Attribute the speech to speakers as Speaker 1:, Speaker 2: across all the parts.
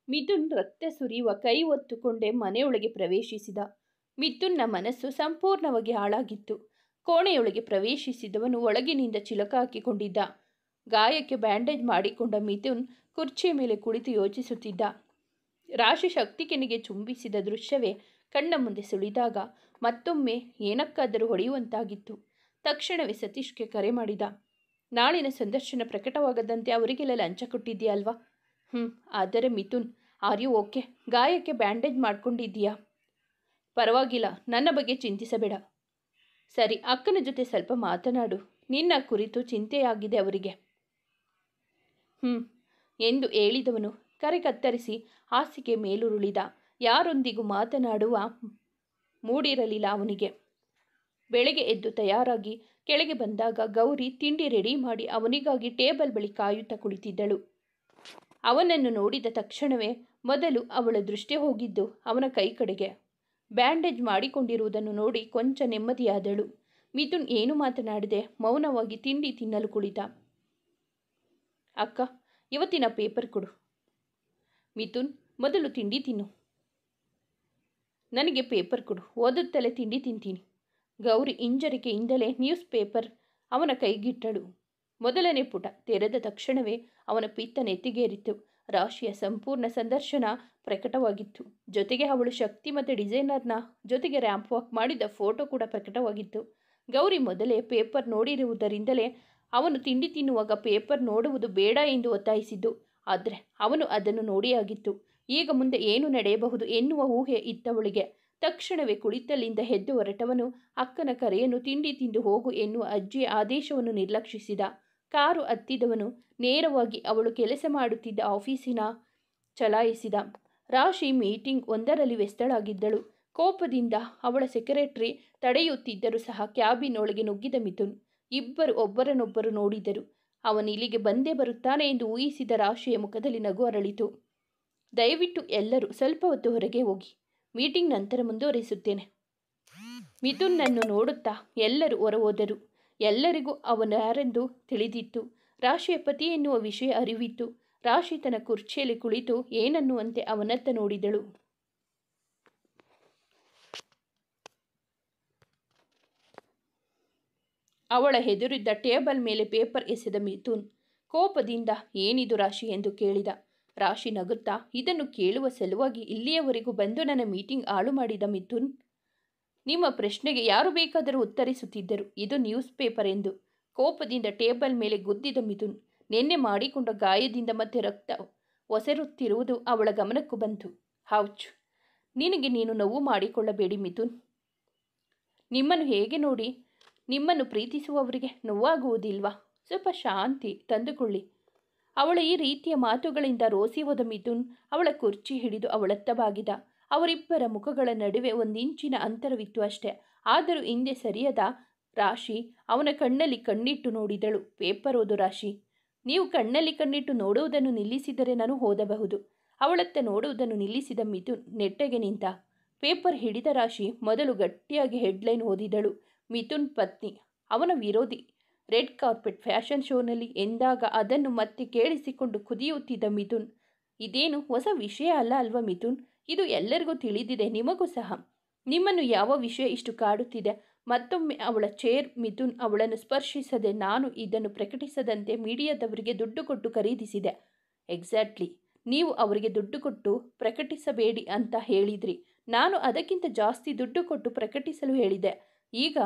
Speaker 1: ಮಿಥುನ್ ರಕ್ತ ಸುರಿಯುವ ಕೈ ಒತ್ತುಕೊಂಡೇ ಮನೆಯೊಳಗೆ ಪ್ರವೇಶಿಸಿದ. ಮಿಥುನ್ನ ಮನಸ್ಸು ಸಂಪೂರ್ಣವಾಗಿ ಹಾಳಾಗಿತ್ತು. ಕೋಣೆಯೊಳಗೆ ಪ್ರವೇಶಿಸಿದವನು ಒಳಗಿನಿಂದ ಚಿಲಕ ಹಾಕಿಕೊಂಡಿದ್ದ. ಗಾಯಕ್ಕೆ ಬ್ಯಾಂಡೇಜ್ ಮಾಡಿಕೊಂಡ ಮಿಥುನ್ ಕುರ್ಚಿಯ ಮೇಲೆ ಕುಳಿತು ಯೋಚಿಸುತ್ತಿದ್ದ. ರಾಶಿ ಶಕ್ತಿಕನಿಗೆ ಚುಂಬಿಸಿದ ದೃಶ್ಯವೇ ಕಣ್ಣ ಮುಂದೆ ಸುಳಿದಾಗ ಮತ್ತೊಮ್ಮೆ ಏನಕ್ಕಾದರೂ ಹೊಡೆಯುವಂತಾಗಿತ್ತು. ತಕ್ಷಣವೇ ಸತೀಶ್ಗೆ ಕರೆ ಮಾಡಿದ. ನಾಳಿನ ಸಂದರ್ಶನ ಪ್ರಕಟವಾಗದಂತೆ ಅವರಿಗೆಲ್ಲ ಲಂಚ ಕೊಟ್ಟಿದ್ದೀಯ ಅಲ್ವಾ? ಆದರೆ ಮಿಥುನ್, ಆರ್ ಯು ಓಕೆ? ಗಾಯಕ್ಕೆ ಬ್ಯಾಂಡೇಜ್ ಮಾಡ್ಕೊಂಡಿದ್ದೀಯಾ? ಪರವಾಗಿಲ್ಲ, ನನ್ನ ಬಗ್ಗೆ ಚಿಂತಿಸಬೇಡ. ಸರಿ, ಅಕ್ಕನ ಜೊತೆ ಸ್ವಲ್ಪ ಮಾತನಾಡು. ನಿನ್ನ ಕುರಿತು ಚಿಂತೆಯಾಗಿದೆ ಅವರಿಗೆ. ಎಂದು ಹೇಳಿದವನು ಕರೆ ಕತ್ತರಿಸಿ ಹಾಸಿಗೆ ಮೇಲುರುಳಿದ. ಯಾರೊಂದಿಗೂ ಮಾತನಾಡುವ ಮೂಡಿರಲಿಲ್ಲ ಅವನಿಗೆ. ಬೆಳಗ್ಗೆ ಎದ್ದು ತಯಾರಾಗಿ ಕೆಳಗೆ ಬಂದಾಗ ಗೌರಿ ತಿಂಡಿ ರೆಡಿ ಮಾಡಿ ಅವನಿಗಾಗಿ ಟೇಬಲ್ ಬಳಿ ಕಾಯುತ್ತಾ ಕುಳಿತಿದ್ದಳು. ಅವನನ್ನು ನೋಡಿದ ತಕ್ಷಣವೇ ಮೊದಲು ಅವಳ ದೃಷ್ಟಿ ಹೋಗಿದ್ದು ಅವನ ಕೈ ಕಡೆಗೆ. ಬ್ಯಾಂಡೇಜ್ ಮಾಡಿಕೊಂಡಿರುವುದನ್ನು ನೋಡಿ ಕೊಂಚ ನೆಮ್ಮದಿಯಾದಳು. ಮಿಥುನ್ ಏನು ಮಾತನಾಡದೆ ಮೌನವಾಗಿ ತಿಂಡಿ ತಿನ್ನಲು ಕುಳಿತ. ಅಕ್ಕ, ಇವತ್ತಿನ ಪೇಪರ್ ಕೊಡು. ಮಿಥುನ್, ಮೊದಲು ತಿಂಡಿ ತಿನ್ನು. ನನಗೆ ಪೇಪರ್ ಕೊಡು, ಓದುತ್ತಲೇ ತಿಂಡಿ ತಿಂತೀನಿ. ಗೌರಿ ಹಿಂಜರಿಕೆಯಿಂದಲೇ ನ್ಯೂಸ್ ಪೇಪರ್ ಅವನ ಕೈಗಿಟ್ಟಳು. ಮೊದಲನೇ ಪುಟ ತೆರೆದ ತಕ್ಷಣವೇ ಅವನ ಪಿತ್ತ ನೆತ್ತಿಗೇರಿತು. ರಾಶಿಯ ಸಂಪೂರ್ಣ ಸಂದರ್ಶನ ಪ್ರಕಟವಾಗಿತ್ತು. ಜೊತೆಗೆ ಅವಳು ಶಕ್ತಿ ಮತ್ತು ಡಿಸೈನರ್ನ ಜೊತೆಗೆ ರ್ಯಾಂಪ್ ವಾಕ್ ಮಾಡಿದ ಫೋಟೋ ಕೂಡ ಪ್ರಕಟವಾಗಿತ್ತು. ಗೌರಿ ಮೊದಲೇ ಪೇಪರ್ ನೋಡಿರುವುದರಿಂದಲೇ ಅವನು ತಿಂಡಿ ತಿನ್ನುವಾಗ ಪೇಪರ್ ನೋಡುವುದು ಬೇಡ ಎಂದು ಒತ್ತಾಯಿಸಿದ್ದು. ಆದರೆ ಅವನು ಅದನ್ನು ನೋಡಿಯಾಗಿತ್ತು. ಈಗ ಮುಂದೆ ಏನು ನಡೆಯಬಹುದು ಎನ್ನುವ ಊಹೆ ಇತ್ತವಳಿಗೆ. ತಕ್ಷಣವೇ ಕುಳಿತಲ್ಲಿಂದ ಎದ್ದು ಹೊರಟವನು ಅಕ್ಕನ ಕರೆಯನ್ನು ತಿಂಡಿ ತಿಂದು ಹೋಗು ಎನ್ನುವ ಅಜ್ಜಿಯ ಆದೇಶವನ್ನು ನಿರ್ಲಕ್ಷಿಸಿದ. ಕಾರು ಹತ್ತಿದವನು ನೇರವಾಗಿ ಅವಳು ಕೆಲಸ ಮಾಡುತ್ತಿದ್ದ ಆಫೀಸಿನ ಚಲಾಯಿಸಿದ. ರಾಶಿ ಮೀಟಿಂಗ್ ಒಂದರಲ್ಲಿ ವ್ಯಸ್ತಳಾಗಿದ್ದಳು. ಕೋಪದಿಂದ ಅವಳ ಸೆಕ್ರೆಟರಿ ತಡೆಯುತ್ತಿದ್ದರೂ ಸಹ ಕ್ಯಾಬಿನ್ ಒಳಗೆ ನುಗ್ಗಿದ ಮಿಥುನ್. ಇಬ್ಬರು ಒಬ್ಬರನ್ನೊಬ್ಬರು ನೋಡಿದರು. ಅವನಿಲ್ಲಿಗೆ ಬಂದೇ ಬರುತ್ತಾನೆ ಎಂದು ಊಹಿಸಿದ ರಾಶಿಯ ಮುಖದಲ್ಲಿ ನಗು ಅರಳಿತು. ದಯವಿಟ್ಟು ಎಲ್ಲರೂ ಸ್ವಲ್ಪ ಹೊತ್ತು ಹೊರಗೆ ಹೋಗಿ, ಮೀಟಿಂಗ್ ನಂತರ ಮುಂದುವರಿಸುತ್ತೇನೆ. ಮಿಥುನ್ನನ್ನು ನೋಡುತ್ತಾ ಎಲ್ಲರೂ ಹೊರಹೋದರು. ಎಲ್ಲರಿಗೂ ಅವನ್ಯಾರೆಂದು ತಿಳಿದಿತ್ತು. ರಾಶಿಯ ಪತಿ ಎನ್ನುವ ವಿಷಯ ಅರಿವಿತ್ತು. ರಾಶಿ ತನ್ನ ಕುರ್ಚಿಯಲ್ಲಿ ಕುಳಿತು ಏನನ್ನುವಂತೆ ಅವನತ್ತ ನೋಡಿದಳು. ಅವಳ ಎದುರಿದ್ದ ಟೇಬಲ್ ಮೇಲೆ ಪೇಪರ್ ಎಸೆದ ಮಿಥುನ್ ಕೋಪದಿಂದ ಏನಿದು ರಾಶಿ ಎಂದು ಕೇಳಿದ. ರಾಶಿ ನಗುತ್ತಾ, ಇದನ್ನು ಕೇಳುವ ಸಲುವಾಗಿ ಇಲ್ಲಿಯವರೆಗೂ ಬಂದು ನನ್ನ ಮೀಟಿಂಗ್ ಹಾಳು ಮಾಡಿದ ಮಿಥುನ್. ನಿಮ್ಮ ಪ್ರಶ್ನೆಗೆ ಯಾರು ಬೇಕಾದರೂ ಉತ್ತರಿಸುತ್ತಿದ್ದರು. ಇದು ನ್ಯೂಸ್ ಪೇಪರ್ ಎಂದು ಕೋಪದಿಂದ ಟೇಬಲ್ ಮೇಲೆ ಗುದ್ದಿದ ಮಿಥುನ್. ನಿನ್ನೆ ಮಾಡಿಕೊಂಡ ಗಾಯದಿಂದ ಮತ್ತೆ ರಕ್ತ ಒಸರುತ್ತಿರುವುದು ಅವಳ ಗಮನಕ್ಕೂ ಬಂತು. ಹೌಚ್, ನಿನಗೆ ನೀನು ನೋವು ಮಾಡಿಕೊಳ್ಳಬೇಡಿ ಮಿಥುನ್. ನಿಮ್ಮನ್ನು ಹೇಗೆ ನೋಡಿ ನಿಮ್ಮನ್ನು ಪ್ರೀತಿಸುವವರಿಗೆ ನೋವಾಗುವುದಿಲ್ವಾ? ಸ್ವಲ್ಪ ಶಾಂತಿ ತಂದುಕೊಳ್ಳಿ. ಅವಳ ಈ ರೀತಿಯ ಮಾತುಗಳಿಂದ ರೋಸಿ ಹೋದ ಮಿಥುನ್ ಅವಳ ಕುರ್ಚಿ ಹಿಡಿದು ಅವಳತ್ತ ಬಾಗಿದ. ಅವರಿಬ್ಬರ ಮುಖಗಳ ನಡುವೆ 1 ಇಂಚಿನ ಅಂತರವಿತ್ತು ಅಷ್ಟೇ. ಆದರೂ ಹಿಂದೆ ಸರಿಯದ ರಾಶಿ ಅವನ ಕಣ್ಣಲ್ಲಿ ಕಣ್ಣಿಟ್ಟು ನೋಡಿದಳು. ಪೇಪರ್ ಓದು ರಾಶಿ. ನೀವು ಕಣ್ಣಲ್ಲಿ ಕಣ್ಣಿಟ್ಟು ನೋಡುವುದನ್ನು ನಿಲ್ಲಿಸಿದರೆ ನಾನು ಓದಬಹುದು. ಅವಳತ್ತ ನೋಡುವುದನ್ನು ನಿಲ್ಲಿಸಿದ ಮಿಥುನ್ ನೆಟ್ಟಗೆ ನಿಂತ. ಪೇಪರ್ ಹಿಡಿದ ರಾಶಿ ಮೊದಲು ಗಟ್ಟಿಯಾಗಿ ಹೆಡ್ಲೈನ್ ಓದಿದಳು. ಮಿಥುನ್ ಪತ್ನಿ ಅವನ ವಿರೋಧಿ ರೆಡ್ ಕಾರ್ಪೆಟ್ ಫ್ಯಾಷನ್ ಶೋನಲ್ಲಿ ಎಂದಾಗ ಅದನ್ನು ಮತ್ತೆ ಕೇಳಿಸಿಕೊಂಡು ಕುದಿಯುತ್ತಿದ್ದ ಮಿಥುನ್. ಇದೇನು ಹೊಸ ವಿಷಯ ಅಲ್ಲ ಅಲ್ವಾ ಮಿಥುನ್? ಇದು ಎಲ್ಲರಿಗೂ ತಿಳಿದಿದೆ, ನಿಮಗೂ ಸಹ. ನಿಮ್ಮನ್ನು ಯಾವ ವಿಷಯ ಇಷ್ಟು ಕಾಡುತ್ತಿದೆ? ಮತ್ತೊಮ್ಮೆ ಅವಳ ಚೇರ್. ಮಿಥುನ್ ಅವಳನ್ನು ಸ್ಪರ್ಶಿಸದೆ, ನಾನು ಇದನ್ನು ಪ್ರಕಟಿಸದಂತೆ ಮೀಡಿಯಾದವರಿಗೆ ದುಡ್ಡು ಕೊಟ್ಟು ಖರೀದಿಸಿದೆ. ಎಕ್ಸಾಕ್ಟ್ಲಿ, ನೀವು ಅವರಿಗೆ ದುಡ್ಡು ಕೊಟ್ಟು ಪ್ರಕಟಿಸಬೇಡಿ ಅಂತ ಹೇಳಿದ್ರಿ. ನಾನು ಅದಕ್ಕಿಂತ ಜಾಸ್ತಿ ದುಡ್ಡು ಕೊಟ್ಟು ಪ್ರಕಟಿಸಲು ಹೇಳಿದೆ. ಈಗ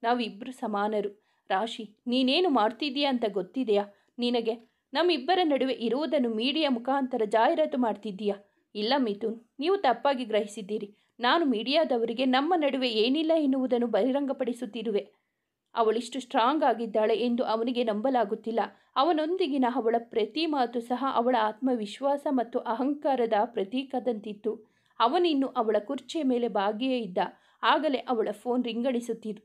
Speaker 1: ನಾವಿಬ್ಬರು ಸಮಾನರು. ರಾಶಿ, ನೀನೇನು ಮಾಡ್ತಿದ್ದೀಯಾ ಅಂತ ಗೊತ್ತಿದೆಯಾ ನಿನಗೆ? ನಮ್ಮಿಬ್ಬರ ನಡುವೆ ಇರುವುದನ್ನು ಮೀಡಿಯಾ ಮುಖಾಂತರ ಜಾಹೀರಾತು ಮಾಡ್ತಿದ್ದೀಯಾ? ಇಲ್ಲ ಮಿಥುನ್, ನೀವು ತಪ್ಪಾಗಿ ಗ್ರಹಿಸಿದ್ದೀರಿ. ನಾನು ಮೀಡಿಯಾದವರಿಗೆ ನಮ್ಮ ನಡುವೆ ಏನಿಲ್ಲ ಎನ್ನುವುದನ್ನು ಬಹಿರಂಗಪಡಿಸುತ್ತಿರುವೆ. ಅವಳಿಷ್ಟು ಸ್ಟ್ರಾಂಗ್ ಆಗಿದ್ದಾಳೆ ಎಂದು ಅವನಿಗೆ ನಂಬಲಾಗುತ್ತಿಲ್ಲ. ಅವನೊಂದಿಗಿನ ಅವಳ ಪ್ರತಿ ಮಾತು ಸಹ ಅವಳ ಆತ್ಮವಿಶ್ವಾಸ ಮತ್ತು ಅಹಂಕಾರದ ಪ್ರತೀಕದಂತಿತ್ತು. ಅವನಿನ್ನು ಅವಳ ಕುರ್ಚಿಯ ಮೇಲೆ ಬಾಗಿಯೇ ಇದ್ದ. ಆಗಲೇ ಅವಳ ಫೋನ್ ರಿಂಗಣಿಸುತ್ತಿದ್ದು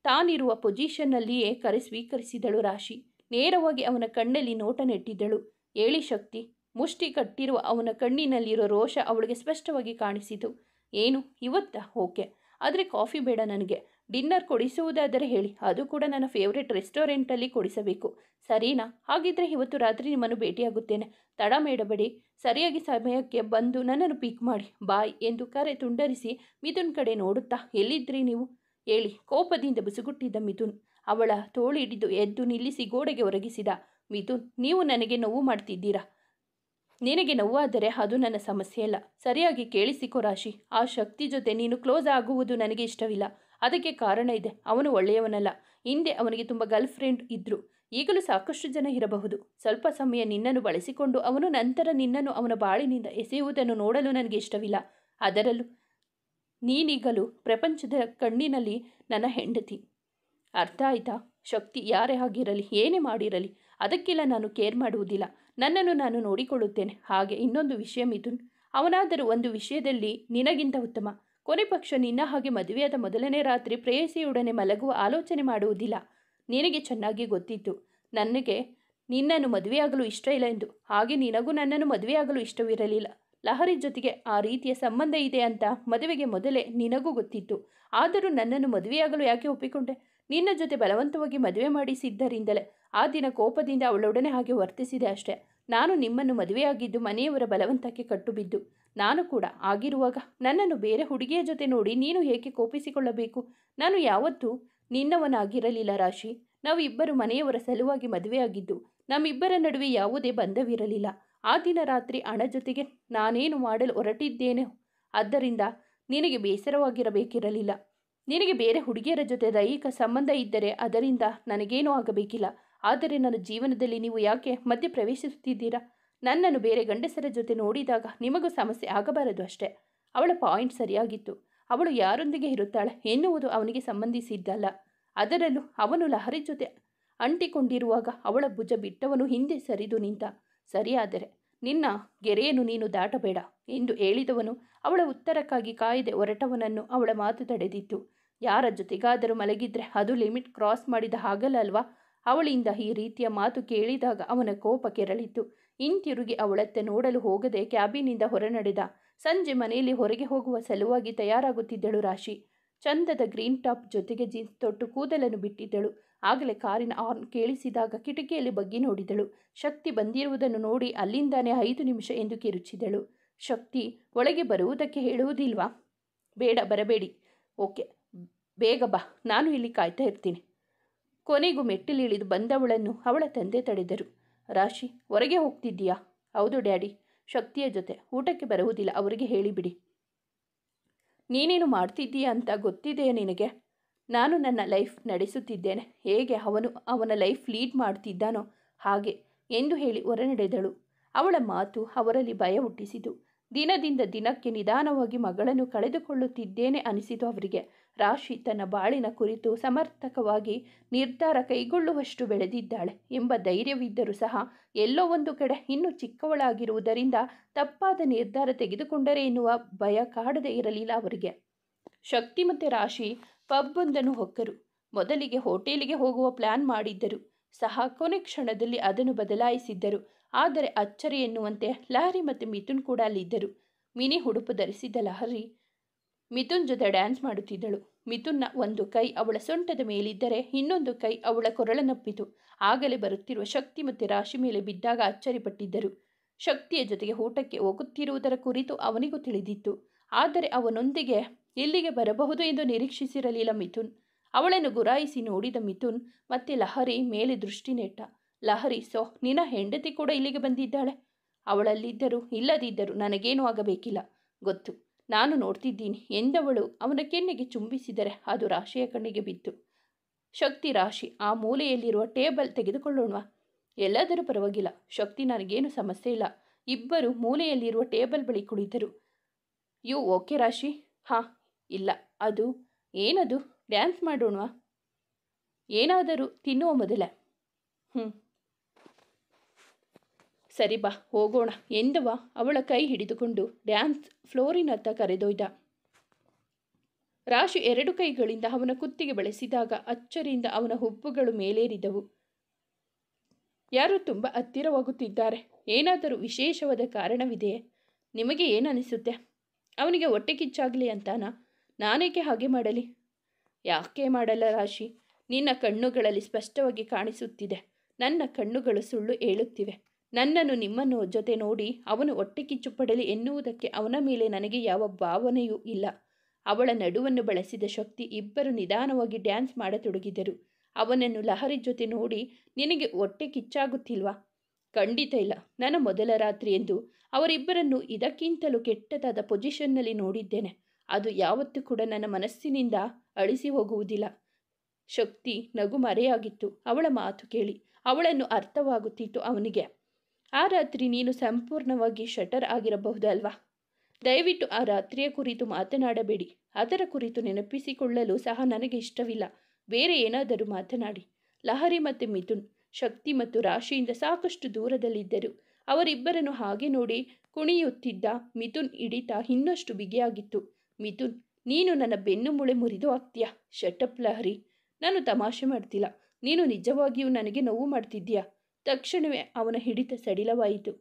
Speaker 1: ತಾನಿರುವ ಪೊಸಿಷನ್ನಲ್ಲಿಯೇ ಕರೆ ಸ್ವೀಕರಿಸಿದಳು ರಾಶಿ. ನೇರವಾಗಿ ಅವನ ಕಣ್ಣಲ್ಲಿ ನೋಟ ನೆಟ್ಟಿದ್ದಳು. ಏಳಿ ಶಕ್ತಿ. ಮುಷ್ಟಿ ಕಟ್ಟಿರುವ ಅವನ ಕಣ್ಣಿನಲ್ಲಿರೋ ರೋಷ ಅವಳಿಗೆ ಸ್ಪಷ್ಟವಾಗಿ ಕಾಣಿಸಿತು. ಏನು ಇವತ್ತಾ? ಓಕೆ, ಆದರೆ ಕಾಫಿ ಬೇಡ ನನಗೆ. ಡಿನ್ನರ್ ಕೊಡಿಸುವುದಾದರೆ ಹೇಳಿ, ಅದು ಕೂಡ ನನ್ನ ಫೇವ್ರೆಟ್ ರೆಸ್ಟೋರೆಂಟಲ್ಲಿ ಕೊಡಿಸಬೇಕು. ಸರಿನಾ? ಹಾಗಿದ್ರೆ ಇವತ್ತು ರಾತ್ರಿ ನಿಮ್ಮನ್ನು ಭೇಟಿಯಾಗುತ್ತೇನೆ. ತಡ ಮಾಡಬೇಡಿ. ಸರಿಯಾಗಿ ಸಮಯಕ್ಕೆ ಬಂದು ನನ್ನನ್ನು ಪಿಕ್ ಮಾಡಿ. ಬಾಯ್ ಎಂದು ಕರೆ ತುಂಡರಿಸಿ ಮಿಥುನ್ ಕಡೆ ನೋಡುತ್ತಾ, ಎಲ್ಲಿದ್ರಿ ನೀವು ಹೇಳಿ? ಕೋಪದಿಂದ ಬುಸುಗುಟ್ಟಿದ್ದ ಮಿಥುನ್ ಅವಳ ತೋಳಿಡಿದು ಎದ್ದು ನಿಲ್ಲಿಸಿ ಗೋಡೆಗೆ ಒರಗಿಸಿದ. ಮಿಥುನ್, ನೀವು ನನಗೆ ನೋವು ಮಾಡ್ತಿದ್ದೀರಾ. ನಿನಗೆ ನೋವಾದರೆ ಅದು ನನ್ನ ಸಮಸ್ಯೆ ಅಲ್ಲ. ಸರಿಯಾಗಿ ಕೇಳಿಸಿಕೊ ರಾಶಿ. ಆ ಶಕ್ತಿ ಜೊತೆ ನೀನು ಕ್ಲೋಸ್ ಆಗುವುದು ನನಗೆ ಇಷ್ಟವಿಲ್ಲ. ಅದಕ್ಕೆ ಕಾರಣ ಇದೆ. ಅವನು ಒಳ್ಳೆಯವನಲ್ಲ. ಹಿಂದೆ ಅವನಿಗೆ ತುಂಬ ಗರ್ಲ್ ಫ್ರೆಂಡ್ ಇದ್ದರು. ಈಗಲೂ ಸಾಕಷ್ಟು ಜನ ಇರಬಹುದು. ಸ್ವಲ್ಪ ಸಮಯ ನಿನ್ನನ್ನು ಬಳಸಿಕೊಂಡು ಅವನು ನಂತರ ನಿನ್ನನ್ನು ಅವನ ಬಾಳಿನಿಂದ ಎಸೆಯುವುದನ್ನು ನೋಡಲು ನನಗೆ ಇಷ್ಟವಿಲ್ಲ. ಅದರಲ್ಲೂ ನೀನೀಗಲೂ ಪ್ರಪಂಚದ ಕಣ್ಣಿನಲ್ಲಿ ನನ್ನ ಹೆಂಡತಿ. ಅರ್ಥ ಆಯ್ತಾ? ಶಕ್ತಿ ಯಾರೇ ಆಗಿರಲಿ, ಏನೇ ಮಾಡಿರಲಿ, ಅದಕ್ಕೆಲ್ಲ ನಾನು ಕೇರ್ ಮಾಡುವುದಿಲ್ಲ. ನನ್ನನ್ನು ನಾನು ನೋಡಿಕೊಳ್ಳುತ್ತೇನೆ. ಹಾಗೆ ಇನ್ನೊಂದು ವಿಷಯ ಮಿಥುನ್, ಅವನಾದರೂ ಒಂದು ವಿಷಯದಲ್ಲಿ ನಿನಗಿಂತ ಉತ್ತಮ. ಕೊನೆ ಪಕ್ಷ ನಿನ್ನ ಹಾಗೆ ಮದುವೆಯಾದ ಮೊದಲನೇ ರಾತ್ರಿ ಪ್ರೇಯಸಿಯೊಡನೆ ಮಲಗುವ ಆಲೋಚನೆ ಮಾಡುವುದಿಲ್ಲ. ನಿನಗೆ ಚೆನ್ನಾಗಿ ಗೊತ್ತಿತ್ತು ನನಗೆ ನಿನ್ನನ್ನು ಮದುವೆಯಾಗಲು ಇಷ್ಟ ಇಲ್ಲ ಎಂದು. ಹಾಗೆ ನಿನಗೂ ನನ್ನನ್ನು ಮದುವೆಯಾಗಲು ಇಷ್ಟವಿರಲಿಲ್ಲ. ಲಹರಿ ಜೊತೆಗೆ ಆ ರೀತಿಯ ಸಂಬಂಧ ಇದೆ ಅಂತ ಮದುವೆಗೆ ಮೊದಲೇ ನಿನಗೂ ಗೊತ್ತಿತ್ತು. ಆದರೂ ನನ್ನನ್ನು ಮದುವೆಯಾಗಲು ಯಾಕೆ ಒಪ್ಪಿಕೊಂಡೆ? ನಿನ್ನ ಜೊತೆ ಬಲವಂತವಾಗಿ ಮದುವೆ ಮಾಡಿಸಿದ್ದರಿಂದಲೇ. ಆ ದಿನ ಕೋಪದಿಂದ ಅವಳೊಡನೆ ಹಾಗೆ ವರ್ತಿಸಿದೆ ಅಷ್ಟೇ. ನಾನು ನಿಮ್ಮನ್ನು ಮದುವೆಯಾಗಿದ್ದು ಮನೆಯವರ ಬಲವಂತಕ್ಕೆ ಕಟ್ಟುಬಿದ್ದು. ನಾನು ಕೂಡ ಆಗಿರುವಾಗ ನನ್ನನ್ನು ಬೇರೆ ಹುಡುಗಿಯ ಜೊತೆ ನೋಡಿ ನೀನು ಏಕೆ ಕೋಪಿಸಿಕೊಳ್ಳಬೇಕು? ನಾನು ಯಾವತ್ತೂ ನಿನ್ನವನಾಗಿರಲಿಲ್ಲ ರಾಶಿ. ನಾವು ಇಬ್ಬರು ಮನೆಯವರ ಸಲುವಾಗಿ ಮದುವೆಯಾಗಿದ್ದು. ನಮ್ಮಿಬ್ಬರ ನಡುವೆ ಯಾವುದೇ ಬಂಧವಿರಲಿಲ್ಲ. ಆ ದಿನ ರಾತ್ರಿ ಹಣ ಜೊತೆಗೆ ನಾನೇನು ಮಾಡಲು ಹೊರಟಿದ್ದೇನೆ. ಆದ್ದರಿಂದ ನಿನಗೆ ಬೇಸರವಾಗಿರಬೇಕಿರಲಿಲ್ಲ. ನಿನಗೆ ಬೇರೆ ಹುಡುಗಿಯರ ಜೊತೆ ದೈಹಿಕ ಸಂಬಂಧ ಇದ್ದರೆ ಅದರಿಂದ ನನಗೇನೂ ಆಗಬೇಕಿಲ್ಲ. ಆದರೆ ನನ್ನ ಜೀವನದಲ್ಲಿ ನೀವು ಯಾಕೆ ಮಧ್ಯೆ ಪ್ರವೇಶಿಸುತ್ತಿದ್ದೀರಾ? ನನ್ನನ್ನು ಬೇರೆ ಗಂಡಸರ ಜೊತೆ ನೋಡಿದಾಗ ನಿಮಗೂ ಸಮಸ್ಯೆ ಆಗಬಾರದು ಅಷ್ಟೇ. ಅವಳ ಪಾಯಿಂಟ್ ಸರಿಯಾಗಿತ್ತು. ಅವಳು ಯಾರೊಂದಿಗೆ ಇರುತ್ತಾಳೆ ಎನ್ನುವುದು ಅವನಿಗೆ ಸಂಬಂಧಿಸಿದ್ದಲ್ಲ. ಅದರಲ್ಲೂ ಅವನು ಲಹರಿ ಜೊತೆ ಅಂಟಿಕೊಂಡಿರುವಾಗ ಅವಳ ಭುಜ ಬಿಟ್ಟವನು ಹಿಂದೆ ಸರಿದು ನಿಂತ. ಸರಿಯಾದರೆ ನಿನ್ನ ಗೆರೆಯನ್ನು ನೀನು ದಾಟಬೇಡ ಎಂದು ಹೇಳಿದವನು ಅವಳ ಉತ್ತರಕ್ಕಾಗಿ ಕಾಯದೆ ಹೊರಟವನನ್ನು ಅವಳ ಮಾತು ತಡೆದಿತ್ತು. ಯಾರ ಜೊತೆಗಾದರೂ ಮಲಗಿದ್ರೆ ಅದು ಲಿಮಿಟ್ ಕ್ರಾಸ್ ಮಾಡಿದ ಹಾಗಲ್ಲ ಅಲ್ವಾ? ಅವಳಿಂದ ಈ ರೀತಿಯ ಮಾತು ಕೇಳಿದಾಗ ಅವನ ಕೋಪ ಕೆರಳಿತು. ಹಿಂತಿರುಗಿ ಅವಳತ್ತ ನೋಡಲು ಹೋಗದೆ ಕ್ಯಾಬಿನಿಂದ ಹೊರನಡೆದ. ಸಂಜೆ ಮನೆಯಲ್ಲಿ ಹೊರಗೆ ಹೋಗುವ ಸಲುವಾಗಿ ತಯಾರಾಗುತ್ತಿದ್ದಳು ರಾಶಿ. ಚಂದದ ಗ್ರೀನ್ ಟಾಪ್ ಜೊತೆಗೆ ಜೀನ್ಸ್ ತೊಟ್ಟು ಕೂದಲನ್ನು ಬಿಟ್ಟಿದ್ದಳು. ಆಗಲೇ ಕಾರಿನ ಹಾರ್ನ್ ಕೇಳಿಸಿದಾಗ ಕಿಟಕಿಯಲ್ಲಿ ಬಗ್ಗಿ ನೋಡಿದಳು. ಶಕ್ತಿ ಬಂದಿರುವುದನ್ನು ನೋಡಿ ಅಲ್ಲಿಂದಾನೇ 5 ನಿಮಿಷ ಎಂದು ಕಿರುಚಿದಳು. ಶಕ್ತಿ, ಒಳಗೆ ಬರುವುದಕ್ಕೆ ಹೇಳುವುದಿಲ್ವಾ? ಬೇಡ, ಬರಬೇಡಿ. ಓಕೆ, ಬೇಗ ಬಾ, ನಾನು ಇಲ್ಲಿ ಕಾಯ್ತಾ ಇರ್ತೀನಿ. ಕೊನೆಗೂ ಮೆಟ್ಟಿಲಿಳಿದು ಬಂದವಳನ್ನು ಅವಳ ತಂದೆ ತಡೆದರು. ರಾಶಿ, ಹೊರಗೆ ಹೋಗ್ತಿದ್ದೀಯಾ? ಹೌದು ಡ್ಯಾಡಿ, ಶಕ್ತಿಯ ಜೊತೆ. ಊಟಕ್ಕೆ ಬರುವುದಿಲ್ಲ, ಅವರಿಗೆ ಹೇಳಿಬಿಡಿ. ನೀನೇನು ಮಾಡ್ತಿದ್ದೀಯಾ ಅಂತ ಗೊತ್ತಿದೆಯಾ ನಿನಗೆ? ನಾನು ನನ್ನ ಲೈಫ್ ನಡೆಸುತ್ತಿದ್ದೇನೆ. ಹೇಗೆ ಅವನು ಅವನ ಲೈಫ್ ಲೀಡ್ ಮಾಡ್ತಿದ್ದಾನೋ ಹಾಗೆ ಎಂದು ಹೇಳಿ ಹೊರನಡೆದಳು. ಅವಳ ಮಾತು ಅವರಲ್ಲಿ ಭಯ ಹುಟ್ಟಿಸಿತು. ದಿನದಿಂದ ದಿನಕ್ಕೆ ನಿಧಾನವಾಗಿ ಮಗಳನ್ನು ಕಳೆದುಕೊಳ್ಳುತ್ತಿದ್ದೇನೆ ಅನಿಸಿತು ಅವರಿಗೆ. ರಾಶಿ ತನ್ನ ಬಾಳಿನ ಕುರಿತು ಸಮರ್ಥಕವಾಗಿ ನಿರ್ಧಾರ ಕೈಗೊಳ್ಳುವಷ್ಟು ಬೆಳೆದಿದ್ದಾಳೆ ಎಂಬ ಧೈರ್ಯವಿದ್ದರೂ ಸಹ ಎಲ್ಲೋ ಒಂದು ಕಡೆ ಇನ್ನೂ ಚಿಕ್ಕವಳಾಗಿರುವುದರಿಂದ ತಪ್ಪಾದ ನಿರ್ಧಾರ ತೆಗೆದುಕೊಂಡರೆ ಎನ್ನುವ ಭಯ ಕಾಡದೇ ಇರಲಿಲ್ಲ ಅವರಿಗೆ. ಶಕ್ತಿ ಮತ್ತು ರಾಶಿ ಪಬ್ಬೊಂದನ್ನು ಹೊಕ್ಕರು. ಮೊದಲಿಗೆ ಹೋಟೆಲಿಗೆ ಹೋಗುವ ಪ್ಲಾನ್ ಮಾಡಿದ್ದರು ಸಹ ಕೊನೆ ಕ್ಷಣದಲ್ಲಿ ಅದನ್ನು ಬದಲಾಯಿಸಿದ್ದರು. ಆದರೆ ಅಚ್ಚರಿ ಎನ್ನುವಂತೆ ಲಹರಿ ಮತ್ತು ಮಿಥುನ್ ಕೂಡ ಅಲ್ಲಿದ್ದರು. ಮಿನಿ ಉಡುಪು ಧರಿಸಿದ್ದ ಲಹರಿ ಮಿಥುನ್ ಜೊತೆ ಡ್ಯಾನ್ಸ್ ಮಾಡುತ್ತಿದ್ದಳು. ಮಿಥುನ್ನ ಒಂದು ಕೈ ಅವಳ ಸೊಂಟದ ಮೇಲಿದ್ದರೆ ಇನ್ನೊಂದು ಕೈ ಅವಳ ಕೊರಳನಪ್ಪಿತು. ಆಗಲೇ ಬರುತ್ತಿರುವ ಶಕ್ತಿ ಮತ್ತು ರಾಶಿ ಮೇಲೆ ಬಿದ್ದಾಗ ಅಚ್ಚರಿಪಟ್ಟಿದ್ದರು. ಶಕ್ತಿಯ ಜೊತೆಗೆ ಊಟಕ್ಕೆ ಹೋಗುತ್ತಿರುವುದರ ಕುರಿತು ಅವನಿಗೂ ತಿಳಿದಿತ್ತು. ಆದರೆ ಅವನೊಂದಿಗೆ ಇಲ್ಲಿಗೆ ಬರಬಹುದು ಎಂದು ನಿರೀಕ್ಷಿಸಿರಲಿಲ್ಲ ಮಿಥುನ್. ಅವಳನ್ನು ಗುರಾಯಿಸಿ ನೋಡಿದ ಮಿಥುನ್ ಮತ್ತೆ ಲಹರಿ ಮೇಲೆ ದೃಷ್ಟಿ ನೆಟ್ಟ. ಲಹರಿ, ಸೊ ನಿನ್ನ ಹೆಂಡತಿ ಕೂಡ ಇಲ್ಲಿಗೆ ಬಂದಿದ್ದಾಳೆ? ಅವಳಲ್ಲಿದ್ದರೂ ಇಲ್ಲದಿದ್ದರೂ ನನಗೇನೂ ಆಗಬೇಕಿಲ್ಲ, ಗೊತ್ತು, ನಾನು ನೋಡ್ತಿದ್ದೀನಿ ಎಂದವಳು ಅವನ ಕೆನ್ನೆಗೆ ಚುಂಬಿಸಿದರೆ ಅದು ರಾಶಿಯ ಕಣ್ಣಿಗೆ ಬಿತ್ತು. ಶಕ್ತಿ, ರಾಶಿ, ಆ ಮೂಲೆಯಲ್ಲಿರುವ ಟೇಬಲ್ ತೆಗೆದುಕೊಳ್ಳೋಣವಾ? ಎಲ್ಲಾದರೂ ಪರವಾಗಿಲ್ಲ ಶಕ್ತಿ, ನನಗೇನು ಸಮಸ್ಯೆ ಇಲ್ಲ. ಇಬ್ಬರು ಮೂಲೆಯಲ್ಲಿರುವ ಟೇಬಲ್ ಬಳಿ ಕುಳಿತರು. ಯು ಓಕೆ ರಾಶಿ? ಹಾಂ, ಇಲ್ಲ, ಅದು ಏನದು? ಡ್ಯಾನ್ಸ್ ಮಾಡೋಣವಾ? ಏನಾದರೂ ತಿನ್ನುವ ಮೊದಲೇ. ಸರಿ ಬಾ, ಹೋಗೋಣ ಎಂದವ ಅವಳ ಕೈ ಹಿಡಿದುಕೊಂಡು ಡ್ಯಾನ್ಸ್ ಫ್ಲೋರಿನತ್ತ ಕರೆದೊಯ್ದ. ರಾಶಿ 2 ಕೈಗಳಿಂದ ಅವನ ಕುತ್ತಿಗೆ ಬೆಳೆಸಿದಾಗ ಅಚ್ಚರಿಯಿಂದ ಅವನ ಹುಬ್ಬುಗಳು ಮೇಲೇರಿದವು. ಯಾರು ತುಂಬ ಹತ್ತಿರವಾಗುತ್ತಿದ್ದಾರೆ. ಏನಾದರೂ ವಿಶೇಷವಾದ ಕಾರಣವಿದೆಯೇ? ನಿಮಗೆ ಏನನಿಸುತ್ತೆ? ಅವನಿಗೆ ಹೊಟ್ಟೆ ಕಿಚ್ಚಾಗಲಿ ಅಂತಾನಾ? ನಾನೇಕೆ ಹಾಗೆ ಮಾಡಲಿ? ಯಾಕೆ ಮಾಡಲ್ಲ ರಾಶಿ? ನಿನ್ನ ಕಣ್ಣುಗಳಲ್ಲಿ ಸ್ಪಷ್ಟವಾಗಿ ಕಾಣಿಸುತ್ತಿದೆ. ನನ್ನ ಕಣ್ಣುಗಳು ಸುಳ್ಳು ಹೇಳುತ್ತಿವೆ. ನನ್ನನ್ನು ನಿಮ್ಮನ್ನು ಜೊತೆ ನೋಡಿ ಅವನು ಹೊಟ್ಟೆ ಕಿಚ್ಚು ಪಡಲಿ ಎನ್ನುವುದಕ್ಕೆ ಅವನ ಮೇಲೆ ನನಗೆ ಯಾವ ಭಾವನೆಯೂ ಇಲ್ಲ. ಅವಳ ನಡುವನ್ನು ಬಳಸಿದ ಶಕ್ತಿ ಇಬ್ಬರು ನಿಧಾನವಾಗಿ ಡ್ಯಾನ್ಸ್ ಮಾಡತೊಡಗಿದರು. ಅವನನ್ನು ಲಹರಿ ಜೊತೆ ನೋಡಿ ನಿನಗೆ ಹೊಟ್ಟೆ ಕಿಚ್ಚಾಗುತ್ತಿಲ್ವಾ? ಖಂಡಿತ ಇಲ್ಲ. ನನ್ನ ಮೊದಲ ರಾತ್ರಿ ಎಂದು ಅವರಿಬ್ಬರನ್ನು ಇದಕ್ಕಿಂತಲೂ ಕೆಟ್ಟದಾದ ಪೊಸಿಷನ್ನಲ್ಲಿ ನೋಡಿದ್ದೇನೆ. ಅದು ಯಾವತ್ತೂ ಕೂಡ ನನ್ನ ಮನಸ್ಸಿನಿಂದ ಅಳಿಸಿ ಹೋಗುವುದಿಲ್ಲ. ಶಕ್ತಿ ನಗು ಮರೆಯಾಗಿತ್ತು ಅವಳ ಮಾತು ಕೇಳಿ. ಅವಳನ್ನು ಅರ್ಥವಾಗುತ್ತಿತ್ತು ಅವನಿಗೆ. ಆ ರಾತ್ರಿ ನೀನು ಸಂಪೂರ್ಣವಾಗಿ ಶಟರ್ ಆಗಿರಬಹುದಲ್ವಾ? ದಯವಿಟ್ಟು ಆ ರಾತ್ರಿಯ ಕುರಿತು ಮಾತನಾಡಬೇಡಿ. ಅದರ ಕುರಿತು ನೆನಪಿಸಿಕೊಳ್ಳಲು ಸಹ ನನಗೆ ಇಷ್ಟವಿಲ್ಲ. ಬೇರೆ ಏನಾದರೂ ಮಾತನಾಡಿ. ಲಹರಿ ಮತ್ತು ಮಿಥುನ್ ಶಕ್ತಿ ಮತ್ತು ರಾಶಿಯಿಂದ ಸಾಕಷ್ಟು ದೂರದಲ್ಲಿದ್ದರು. ಅವರಿಬ್ಬರನ್ನು ಹಾಗೆ ನೋಡಿ ಕುಣಿಯುತ್ತಿದ್ದ ಮಿಥುನ್ ಹಿಡಿತ ಇನ್ನಷ್ಟು ಬಿಗಿಯಾಗಿತ್ತು. ಮಿಥುನ್, ನೀನು ನನ್ನ ಬೆನ್ನು ಮೂಳೆ ಮುರಿದು ಹಾಕ್ತೀಯಾ? ಶಟಪ್ ಲಹರಿ, ನಾನು ತಮಾಷೆ ಮಾಡ್ತಿಲ್ಲ. ನೀನು ನಿಜವಾಗಿಯೂ ನನಗೆ ನೋವು ಮಾಡ್ತಿದ್ದೀಯಾ? ತಕ್ಷಣವೇ ಅವನ ಹಿಡಿತ ಸಡಿಲವಾಯಿತು.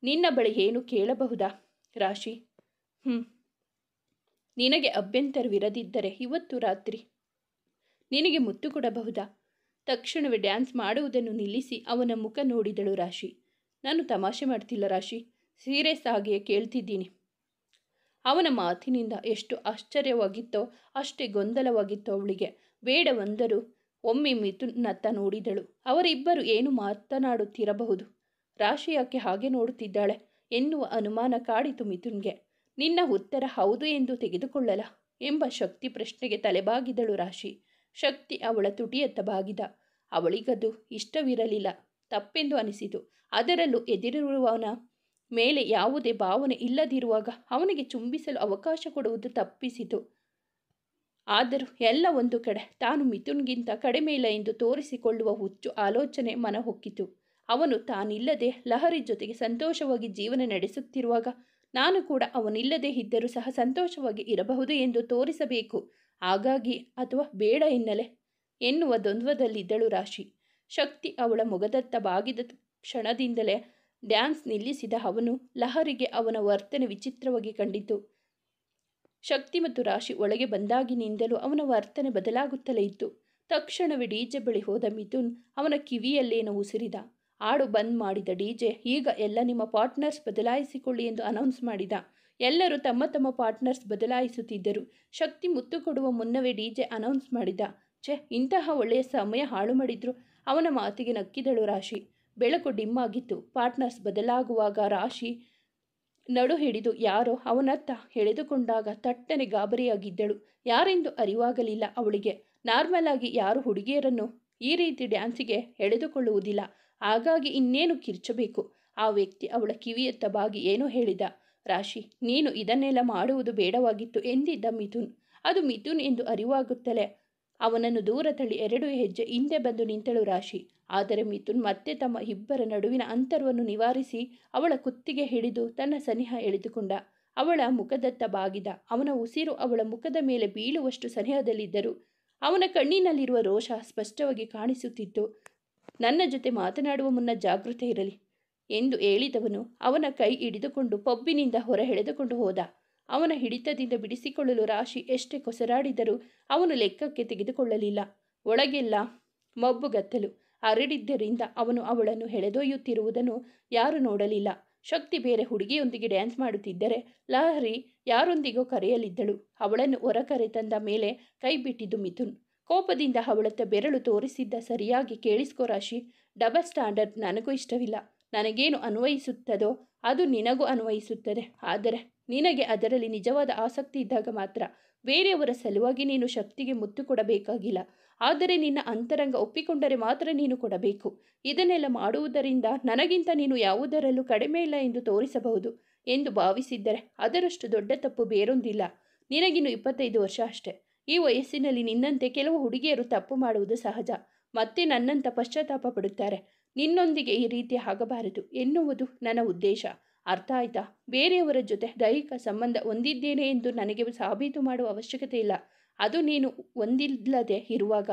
Speaker 1: ನಿನ್ನ ಬಳಿ ಏನು ಕೇಳಬಹುದಾ ರಾಶಿ? ನಿನಗೆ ಅಭ್ಯಂತರವಿರದಿದ್ದರೆ ಇವತ್ತು ರಾತ್ರಿ ನಿನಗೆ ಮುತ್ತು ಕೊಡಬಹುದಾ? ತಕ್ಷಣವೇ ಡ್ಯಾನ್ಸ್ ಮಾಡುವುದನ್ನು ನಿಲ್ಲಿಸಿ ಅವನ ಮುಖ ನೋಡಿದಳು ರಾಶಿ. ನಾನು ತಮಾಷೆ ಮಾಡ್ತಿಲ್ಲ ರಾಶಿ, ಸೀರಿಯಸ್ ಆಗಿಯೇ ಕೇಳ್ತಿದ್ದೀನಿ. ಅವನ ಮಾತಿನಿಂದ ಎಷ್ಟು ಆಶ್ಚರ್ಯವಾಗಿತ್ತೋ ಅಷ್ಟೇ ಗೊಂದಲವಾಗಿತ್ತೋ ಅವಳಿಗೆ. ಬೇಡವೆಂದರೂ ಒಮ್ಮೆ ಮಿಥುನ್ನತ್ತ ನೋಡಿದಳು. ಅವರಿಬ್ಬರು ಏನು ಮಾತನಾಡುತ್ತಿರಬಹುದು. ರಾಶಿ ಯಾಕೆ ಹಾಗೆ ನೋಡುತ್ತಿದ್ದಾಳೆ ಎನ್ನುವ ಅನುಮಾನ ಕಾಡಿತು ಮಿಥುನ್ಗೆ. ನಿನ್ನ ಉತ್ತರ ಹೌದು ಎಂದು ತೆಗೆದುಕೊಳ್ಳಲ ಎಂಬ ಶಕ್ತಿ ಪ್ರಶ್ನೆಗೆ ತಲೆಬಾಗಿದಳು ರಾಶಿ. ಶಕ್ತಿ ಅವಳ ತುಟಿಯತ್ತ ಬಾಗಿದ. ಅವಳಿಗದು ಇಷ್ಟವಿರಲಿಲ್ಲ, ತಪ್ಪೆಂದು ಅನಿಸಿತು. ಅದರಲ್ಲೂ ಎದುರಿರುವವನ ಮೇಲೆ ಯಾವುದೇ ಭಾವನೆ ಇಲ್ಲದಿರುವಾಗ ಅವನಿಗೆ ಚುಂಬಿಸಲು ಅವಕಾಶ ಕೊಡುವುದು ತಪ್ಪಿಸಿತು. ಆದರೂ ಎಲ್ಲ ಒಂದು ಕಡೆ ತಾನು ಮಿಥುನ್ಗಿಂತ ಕಡಿಮೆ ಇಲ್ಲ ಎಂದು ತೋರಿಸಿಕೊಳ್ಳುವ ಹುಚ್ಚು ಆಲೋಚನೆ ಮನಹೊಕ್ಕಿತು. ಅವನು ತಾನಿಲ್ಲದೆ ಲಹರಿ ಜೊತೆಗೆ ಸಂತೋಷವಾಗಿ ಜೀವನ ನಡೆಸುತ್ತಿರುವಾಗ ನಾನು ಕೂಡ ಅವನಿಲ್ಲದೆ ಇದ್ದರೂ ಸಹ ಸಂತೋಷವಾಗಿ ಇರಬಹುದು ಎಂದು ತೋರಿಸಬೇಕು. ಹಾಗಾಗಿ ಅಥವಾ ಬೇಡ ಎನ್ನಲೆ ಎನ್ನುವ ದ್ವಂದ್ವದಲ್ಲಿದ್ದಳು ರಾಶಿ. ಶಕ್ತಿ ಅವಳ ಮೊಗದತ್ತ ಬಾಗಿದ ಕ್ಷಣದಿಂದಲೇ ಡ್ಯಾನ್ಸ್ ನಿಲ್ಲಿಸಿದ ಅವನು ಲಹರಿಗೆ ಅವನ ವರ್ತನೆ ವಿಚಿತ್ರವಾಗಿ ಕಂಡಿತು. ಶಕ್ತಿ ಮತ್ತು ರಾಶಿ ಒಳಗೆ ಬಂದಾಗಿನಿಂದಲೂ ಅವನ ವರ್ತನೆ ಬದಲಾಗುತ್ತಲೇ ಇತ್ತು. ತಕ್ಷಣವೇ ಡಿಜೆ ಬಳಿ ಹೋದ ಮಿಥುನ್ ಅವನ ಕಿವಿಯಲ್ಲೇನೋ ಉಸಿರಿದ. ಹಾಡು ಬಂದ್ ಮಾಡಿದ ಡಿಜೆ ಈಗ ಎಲ್ಲ ನಿಮ್ಮ ಪಾರ್ಟ್ನರ್ಸ್ ಬದಲಾಯಿಸಿಕೊಳ್ಳಿ ಎಂದು ಅನೌನ್ಸ್ ಮಾಡಿದ. ಎಲ್ಲರೂ ತಮ್ಮ ತಮ್ಮ ಪಾರ್ಟ್ನರ್ಸ್ ಬದಲಾಯಿಸುತ್ತಿದ್ದರು. ಶಕ್ತಿ ಮುತ್ತು ಕೊಡುವ ಮುನ್ನವೇ ಡಿಜೆ ಅನೌನ್ಸ್ ಮಾಡಿದ. ಇಂತಹ ಒಳ್ಳೆಯ ಸಮಯ ಹಾಳು ಮಾಡಿದ್ರು. ಅವನ ಮಾತಿಗೆ ನಕ್ಕಿದಳು ರಾಶಿ. ಬೆಳಕು ಡಿಮ್ ಆಗಿತ್ತು. ಪಾರ್ಟ್ನರ್ಸ್ ಬದಲಾಗುವಾಗ ರಾಶಿ ನಡು ಹಿಡಿದು ಯಾರೋ ಅವನತ್ತ ಎಳೆದುಕೊಂಡಾಗ ತಟ್ಟನೆ ಗಾಬರಿಯಾಗಿದ್ದಳು. ಯಾರೆಂದು ಅರಿವಾಗಲಿಲ್ಲ ಅವಳಿಗೆ. ನಾರ್ಮಲ್ ಆಗಿ ಯಾರು ಹುಡುಗಿಯರನ್ನು ಈ ರೀತಿ ಡ್ಯಾನ್ಸಿಗೆ ಎಳೆದುಕೊಳ್ಳುವುದಿಲ್ಲ. ಹಾಗಾಗಿ ಇನ್ನೇನು ಕಿರ್ಚಬೇಕು. ಆ ವ್ಯಕ್ತಿ ಅವಳ ಕಿವಿಯತ್ತ ಬಾಗಿ ಏನೋ ಹೇಳಿದ. ರಾಶಿ, ನೀನು ಇದನ್ನೆಲ್ಲ ಮಾಡುವುದು ಬೇಡವಾಗಿತ್ತು ಎಂದಿದ್ದ ಮಿಥುನ್. ಅದು ಮಿಥುನ್ ಎಂದು ಅರಿವಾಗುತ್ತಲೇ ಅವನನ್ನು ದೂರ ತಳ್ಳಿ 2 ಹೆಜ್ಜೆ ಹಿಂದೆ ಬಂದು ನಿಂತಳು ರಾಶಿ. ಆದರೆ ಮಿಥುನ್ ಮತ್ತೆ ತಮ್ಮ ಇಬ್ಬರ ನಡುವಿನ ಅಂತರವನ್ನು ನಿವಾರಿಸಿ ಅವಳ ಕುತ್ತಿಗೆ ಹಿಡಿದು ತನ್ನ ಸನಿಹ ಎಳೆದುಕೊಂಡ. ಅವಳ ಮುಖದತ್ತ ಬಾಗಿದ. ಅವನ ಉಸಿರು ಅವಳ ಮುಖದ ಮೇಲೆ ಬೀಳುವಷ್ಟು ಸನಿಹದಲ್ಲಿದ್ದರು. ಅವನ ಕಣ್ಣಿನಲ್ಲಿರುವ ರೋಷ ಸ್ಪಷ್ಟವಾಗಿ ಕಾಣಿಸುತ್ತಿತ್ತು. ನನ್ನ ಜೊತೆ ಮಾತನಾಡುವ ಮುನ್ನ ಜಾಗೃತೆ ಇರಲಿ ಎಂದು ಹೇಳಿದವನು ಅವನ ಕೈ ಹಿಡಿದುಕೊಂಡು ಪಬ್ಬಿನಿಂದ ಹೊರ ಎಳೆದುಕೊಂಡು ಹೋದ. ಅವನ ಹಿಡಿತದಿಂದ ಬಿಡಿಸಿಕೊಳ್ಳಲು ರಾಶಿ ಎಷ್ಟೇ ಕೊಸರಾಡಿದರೂ ಅವನು ಲೆಕ್ಕಕ್ಕೆ ತೆಗೆದುಕೊಳ್ಳಲಿಲ್ಲ. ಒಳಗೆಲ್ಲ ಮಬ್ಬುಗತ್ತಲು ಹರಡಿದ್ದರಿಂದ ಅವನು ಅವಳನ್ನು ಎಳೆದೊಯ್ಯುತ್ತಿರುವುದನ್ನು ಯಾರೂ ನೋಡಲಿಲ್ಲ. ಶಕ್ತಿ ಬೇರೆ ಹುಡುಗಿಯೊಂದಿಗೆ ಡ್ಯಾನ್ಸ್ ಮಾಡುತ್ತಿದ್ದರೆ ಲಹರಿ ಯಾರೊಂದಿಗೋ ಕರೆಯಲಿದ್ದಳು. ಅವಳನ್ನು ಹೊರ ಕರೆ ತಂದ ಮೇಲೆ ಕೈ ಬಿಟ್ಟಿದ್ದು ಮಿಥುನ್. ಕೋಪದಿಂದ ಅವಳತ್ತ ಬೆರಳು ತೋರಿಸಿದ್ದ. ಸರಿಯಾಗಿ ಕೇಳಿಸ್ಕೋ ರಾಶಿ, ಡಬಲ್ ಸ್ಟ್ಯಾಂಡರ್ಡ್ ನನಗೂ ಇಷ್ಟವಿಲ್ಲ. ನನಗೇನು ಅನ್ವಯಿಸುತ್ತದೋ ಅದು ನಿನಗೂ ಅನ್ವಯಿಸುತ್ತದೆ. ಆದರೆ ನಿನಗೆ ಅದರಲ್ಲಿ ನಿಜವಾದ ಆಸಕ್ತಿ ಇದ್ದಾಗ ಮಾತ್ರ. ಬೇರೆಯವರ ಸಲುವಾಗಿ ನೀನು ಶಕ್ತಿಗೆ ಮುತ್ತು ಕೊಡಬೇಕಾಗಿಲ್ಲ. ಆದರೆ ನಿನ್ನ ಅಂತರಂಗ ಒಪ್ಪಿಕೊಂಡರೆ ಮಾತ್ರ ನೀನು ಕೊಡಬೇಕು. ಇದನ್ನೆಲ್ಲ ಮಾಡುವುದರಿಂದ ನನಗಿಂತ ನೀನು ಯಾವುದರಲ್ಲೂ ಕಡಿಮೆ ಇಲ್ಲ ಎಂದು ತೋರಿಸಬಹುದು ಎಂದು ಭಾವಿಸಿದ್ದರೆ ಅದರಷ್ಟು ದೊಡ್ಡ ತಪ್ಪು ಬೇರೊಂದಿಲ್ಲ. ನಿನಗಿನ್ನು 25 ವರ್ಷ ಅಷ್ಟೆ. ಈ ವಯಸ್ಸಿನಲ್ಲಿ ನಿನ್ನಂತೆ ಕೆಲವು ಹುಡುಗಿಯರು ತಪ್ಪು ಮಾಡುವುದು ಸಹಜ. ಮತ್ತೆ ನನ್ನಂತ ಪಶ್ಚಾತ್ತಾಪ ಪಡುತ್ತಾರೆ. ನಿನ್ನೊಂದಿಗೆ ಈ ರೀತಿ ಆಗಬಾರದು ಎನ್ನುವುದು ನನ್ನ ಉದ್ದೇಶ. ಅರ್ಥ ಆಯ್ತಾ? ಬೇರೆಯವರ ಜೊತೆ ದೈಹಿಕ ಸಂಬಂಧ ಹೊಂದಿದ್ದೇನೆ ಎಂದು ನನಗೆ ಸಾಬೀತು ಮಾಡುವ ಅವಶ್ಯಕತೆ ಇಲ್ಲ. ಅದು ನೀನು ಹೊಂದಿಲ್ಲದೆ ಇರುವಾಗ.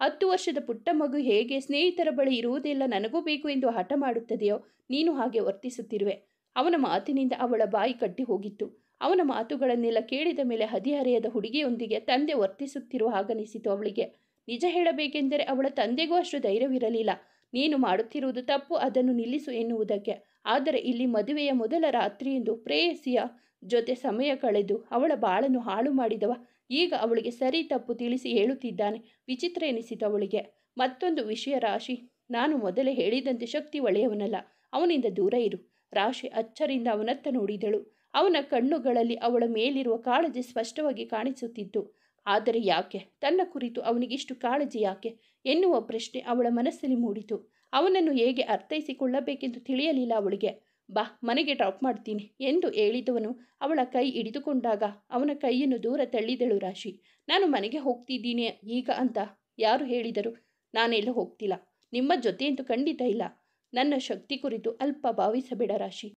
Speaker 1: 10 ವರ್ಷದ ಪುಟ್ಟ ಮಗು ಹೇಗೆ ಸ್ನೇಹಿತರ ಬಳಿ ಇರುವುದೆಲ್ಲ ನನಗೂ ಬೇಕು ಎಂದು ಹಠ ಮಾಡುತ್ತದೆಯೋ ನೀನು ಹಾಗೆ ವರ್ತಿಸುತ್ತಿರುವೆ. ಅವನ ಮಾತಿನಿಂದ ಅವಳ ಬಾಯಿ ಕಟ್ಟಿ ಹೋಗಿತ್ತು. ಅವನ ಮಾತುಗಳನ್ನೆಲ್ಲ ಕೇಳಿದ ಮೇಲೆ ಹದಿಹರೆಯದ ಹುಡುಗಿಯೊಂದಿಗೆ ತಂದೆ ವರ್ತಿಸುತ್ತಿರುವ ಹಾಗನಿಸಿತು ಅವಳಿಗೆ. ನಿಜ ಹೇಳಬೇಕೆಂದರೆ ಅವಳ ತಂದೆಗೂ ಅಷ್ಟು ಧೈರ್ಯವಿರಲಿಲ್ಲ ನೀನು ಮಾಡುತ್ತಿರುವುದು ತಪ್ಪು, ಅದನ್ನು ನಿಲ್ಲಿಸು ಎನ್ನುವುದಕ್ಕೆ. ಆದರೆ ಇಲ್ಲಿ ಮದುವೆಯ ಮೊದಲ ರಾತ್ರಿಯೆಂದು ಪ್ರೇಯಸಿಯ ಜೊತೆ ಸಮಯ ಕಳೆದು ಅವಳ ಬಾಳನ್ನು ಹಾಳು ಮಾಡಿದವ ಈಗ ಅವಳಿಗೆ ಸರಿ ತಪ್ಪು ತಿಳಿಸಿ ಹೇಳುತ್ತಿದ್ದಾನೆ. ವಿಚಿತ್ರ ಎನಿಸಿತು ಅವಳಿಗೆ. ಮತ್ತೊಂದು ವಿಷಯ ರಾಶಿ, ನಾನು ಮೊದಲೇ ಹೇಳಿದಂತೆ ಶಕ್ತಿ ಒಳ್ಳೆಯವನಲ್ಲ, ಅವನಿಂದ ದೂರ ಇರು. ರಾಶಿ ಅಚ್ಚರಿಂದ ಅವನತ್ತ ನೋಡಿದಳು. ಅವನ ಕಣ್ಣುಗಳಲ್ಲಿ ಅವಳ ಮೇಲಿರುವ ಕಾಳಜಿ ಸ್ಪಷ್ಟವಾಗಿ ಕಾಣಿಸುತ್ತಿತ್ತು. ಆದರೆ ಯಾಕೆ ತನ್ನ ಕುರಿತು ಅವನಿಗಿಷ್ಟು ಕಾಳಜಿ ಯಾಕೆ ಎನ್ನುವ ಪ್ರಶ್ನೆ ಅವಳ ಮನಸ್ಸಲ್ಲಿ ಮೂಡಿತು. ಅವನನ್ನು ಹೇಗೆ ಅರ್ಥೈಸಿಕೊಳ್ಳಬೇಕೆಂದು ತಿಳಿಯಲಿಲ್ಲ ಅವಳಿಗೆ. ಬಾ, ಮನೆಗೆ ಡ್ರಾಪ್ ಮಾಡ್ತೀನಿ ಎಂದು ಹೇಳಿದವನು ಅವಳ ಕೈ ಹಿಡಿದುಕೊಂಡಾಗ ಅವನ ಕೈಯನ್ನು ದೂರ ತಳ್ಳಿದಳು ರಾಶಿ. ನಾನು ಮನೆಗೆ ಹೋಗ್ತಿದ್ದೀನಿ ಈಗ ಅಂತ ಯಾರು ಹೇಳಿದರು? ನಾನೆಲ್ಲ ಹೋಗ್ತಿಲ್ಲ, ನಿಮ್ಮ ಜೊತೆಯಂತೂ ಖಂಡಿತ ಇಲ್ಲ. ನನ್ನ ಶಕ್ತಿ ಕುರಿತು ಅಲ್ಪ ಭಾವಿಸಬೇಡ ರಾಶಿ.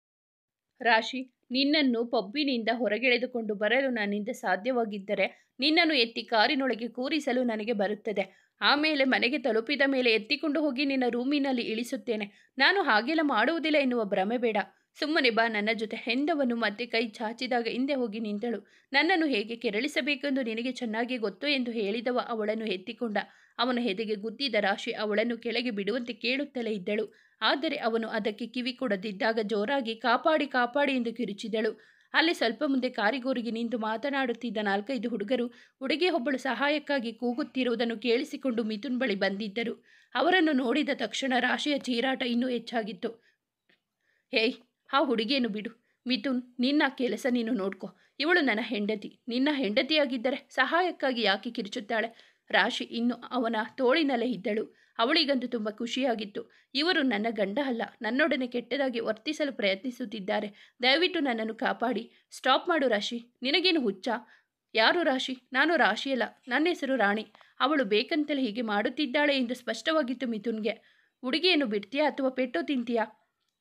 Speaker 1: ರಾಶಿ, ನಿನ್ನನ್ನು ಪಬ್ಬಿನಿಂದ ಹೊರಗೆಳೆದುಕೊಂಡು ಬರಲು ನನ್ನಿಂದ ಸಾಧ್ಯವಾಗಿದ್ದರೆ ನಿನ್ನನ್ನು ಎತ್ತಿ ಕಾರಿನೊಳಗೆ ಕೂರಿಸಲು ನನಗೆ ಬರುತ್ತದೆ. ಆಮೇಲೆ ಮನೆಗೆ ತಲುಪಿದ ಮೇಲೆ ಎತ್ತಿಕೊಂಡು ಹೋಗಿ ನಿನ್ನ ರೂಮಿನಲ್ಲಿ ಇಳಿಸುತ್ತೇನೆ. ನಾನು ಹಾಗೆಲ್ಲ ಮಾಡುವುದಿಲ್ಲ ಎನ್ನುವ ಭ್ರಮೆ ಬೇಡ. ಸುಮ್ಮನೆ ಬಾ ನನ್ನ ಜೊತೆ ಎಂದವನು ಮತ್ತೆ ಕೈ ಚಾಚಿದಾಗ ಹಿಂದೆ ಹೋಗಿ ನಿಂತಳು. ನನ್ನನ್ನು ಹೇಗೆ ಕೆರಳಿಸಬೇಕೆಂದು ನಿನಗೆ ಚೆನ್ನಾಗಿ ಗೊತ್ತು ಎಂದು ಹೇಳಿದವ ಅವಳನ್ನು ಎತ್ತಿಕೊಂಡ. ಅವನ ಎದೆಗೆ ಗುದ್ದಿದ ರಾಶಿ ಅವಳನ್ನು ಕೆಳಗೆ ಬಿಡುವಂತೆ ಕೇಳುತ್ತಲೇ ಇದ್ದಳು. ಆದರೆ ಅವನು ಅದಕ್ಕೆ ಕಿವಿ ಕೊಡದಿದ್ದಾಗ ಜೋರಾಗಿ ಕಾಪಾಡಿ ಕಾಪಾಡಿ ಎಂದು ಕಿರುಚಿದಳು. ಅಲ್ಲಿ ಸ್ವಲ್ಪ ಮುಂದೆ ಕಾರಿಗೋರಿಗೆ ನಿಂತು ಮಾತನಾಡುತ್ತಿದ್ದ 4-5 ಹುಡುಗರು ಹುಡುಗಿಯೊಬ್ಬಳು ಸಹಾಯಕ್ಕಾಗಿ ಕೂಗುತ್ತಿರುವುದನ್ನು ಕೇಳಿಸಿಕೊಂಡು ಮಿಥುನ್ ಬಳಿ ಬಂದಿದ್ದರು. ಅವರನ್ನು ನೋಡಿದ ತಕ್ಷಣ ರಾಶಿಯ ಚೀರಾಟ ಇನ್ನೂ ಹೆಚ್ಚಾಗಿತ್ತು. ಹೇಯ್, ಆ ಹುಡುಗಿಯನ್ನು ಬಿಡು. ಮಿಥುನ್, ನಿನ್ನ ಕೆಲಸ ನೀನು ನೋಡ್ಕೊ. ಇವಳು ನನ್ನ ಹೆಂಡತಿ. ನಿನ್ನ ಹೆಂಡತಿಯಾಗಿದ್ದರೆ ಸಹಾಯಕ್ಕಾಗಿ ಯಾಕೆ ಕಿರುಚುತ್ತಾಳೆ? ರಾಶಿ ಇನ್ನು ಅವನ ತೋಳಿನಲ್ಲೇ ಇದ್ದಳು. ಅವಳಿಗಂತೂ ತುಂಬ ಖುಷಿಯಾಗಿತ್ತು. ಇವರು ನನ್ನ ಗಂಡ ಅಲ್ಲ, ನನ್ನೊಡನೆ ಕೆಟ್ಟದಾಗಿ ವರ್ತಿಸಲು ಪ್ರಯತ್ನಿಸುತ್ತಿದ್ದಾರೆ. ದಯವಿಟ್ಟು ನನ್ನನ್ನು ಕಾಪಾಡಿ. ಸ್ಟಾಪ್ ಮಾಡು ರಾಶಿ. ನಿನಗೇನು ಹುಚ್ಚ? ಯಾರು ರಾಶಿ? ನಾನು ರಾಶಿಯಲ್ಲ, ನನ್ನ ಹೆಸರು ರಾಣಿ. ಅವಳು ಬೇಕಂತಲೇ ಹೀಗೆ ಮಾಡುತ್ತಿದ್ದಾಳೆ ಎಂದು ಸ್ಪಷ್ಟವಾಗಿತ್ತು ಮಿಥುನ್ಗೆ. ಹುಡುಗಿಯನ್ನು ಬಿಡ್ತೀಯಾ ಅಥವಾ ಪೆಟ್ಟು ತಿಂತೀಯಾ?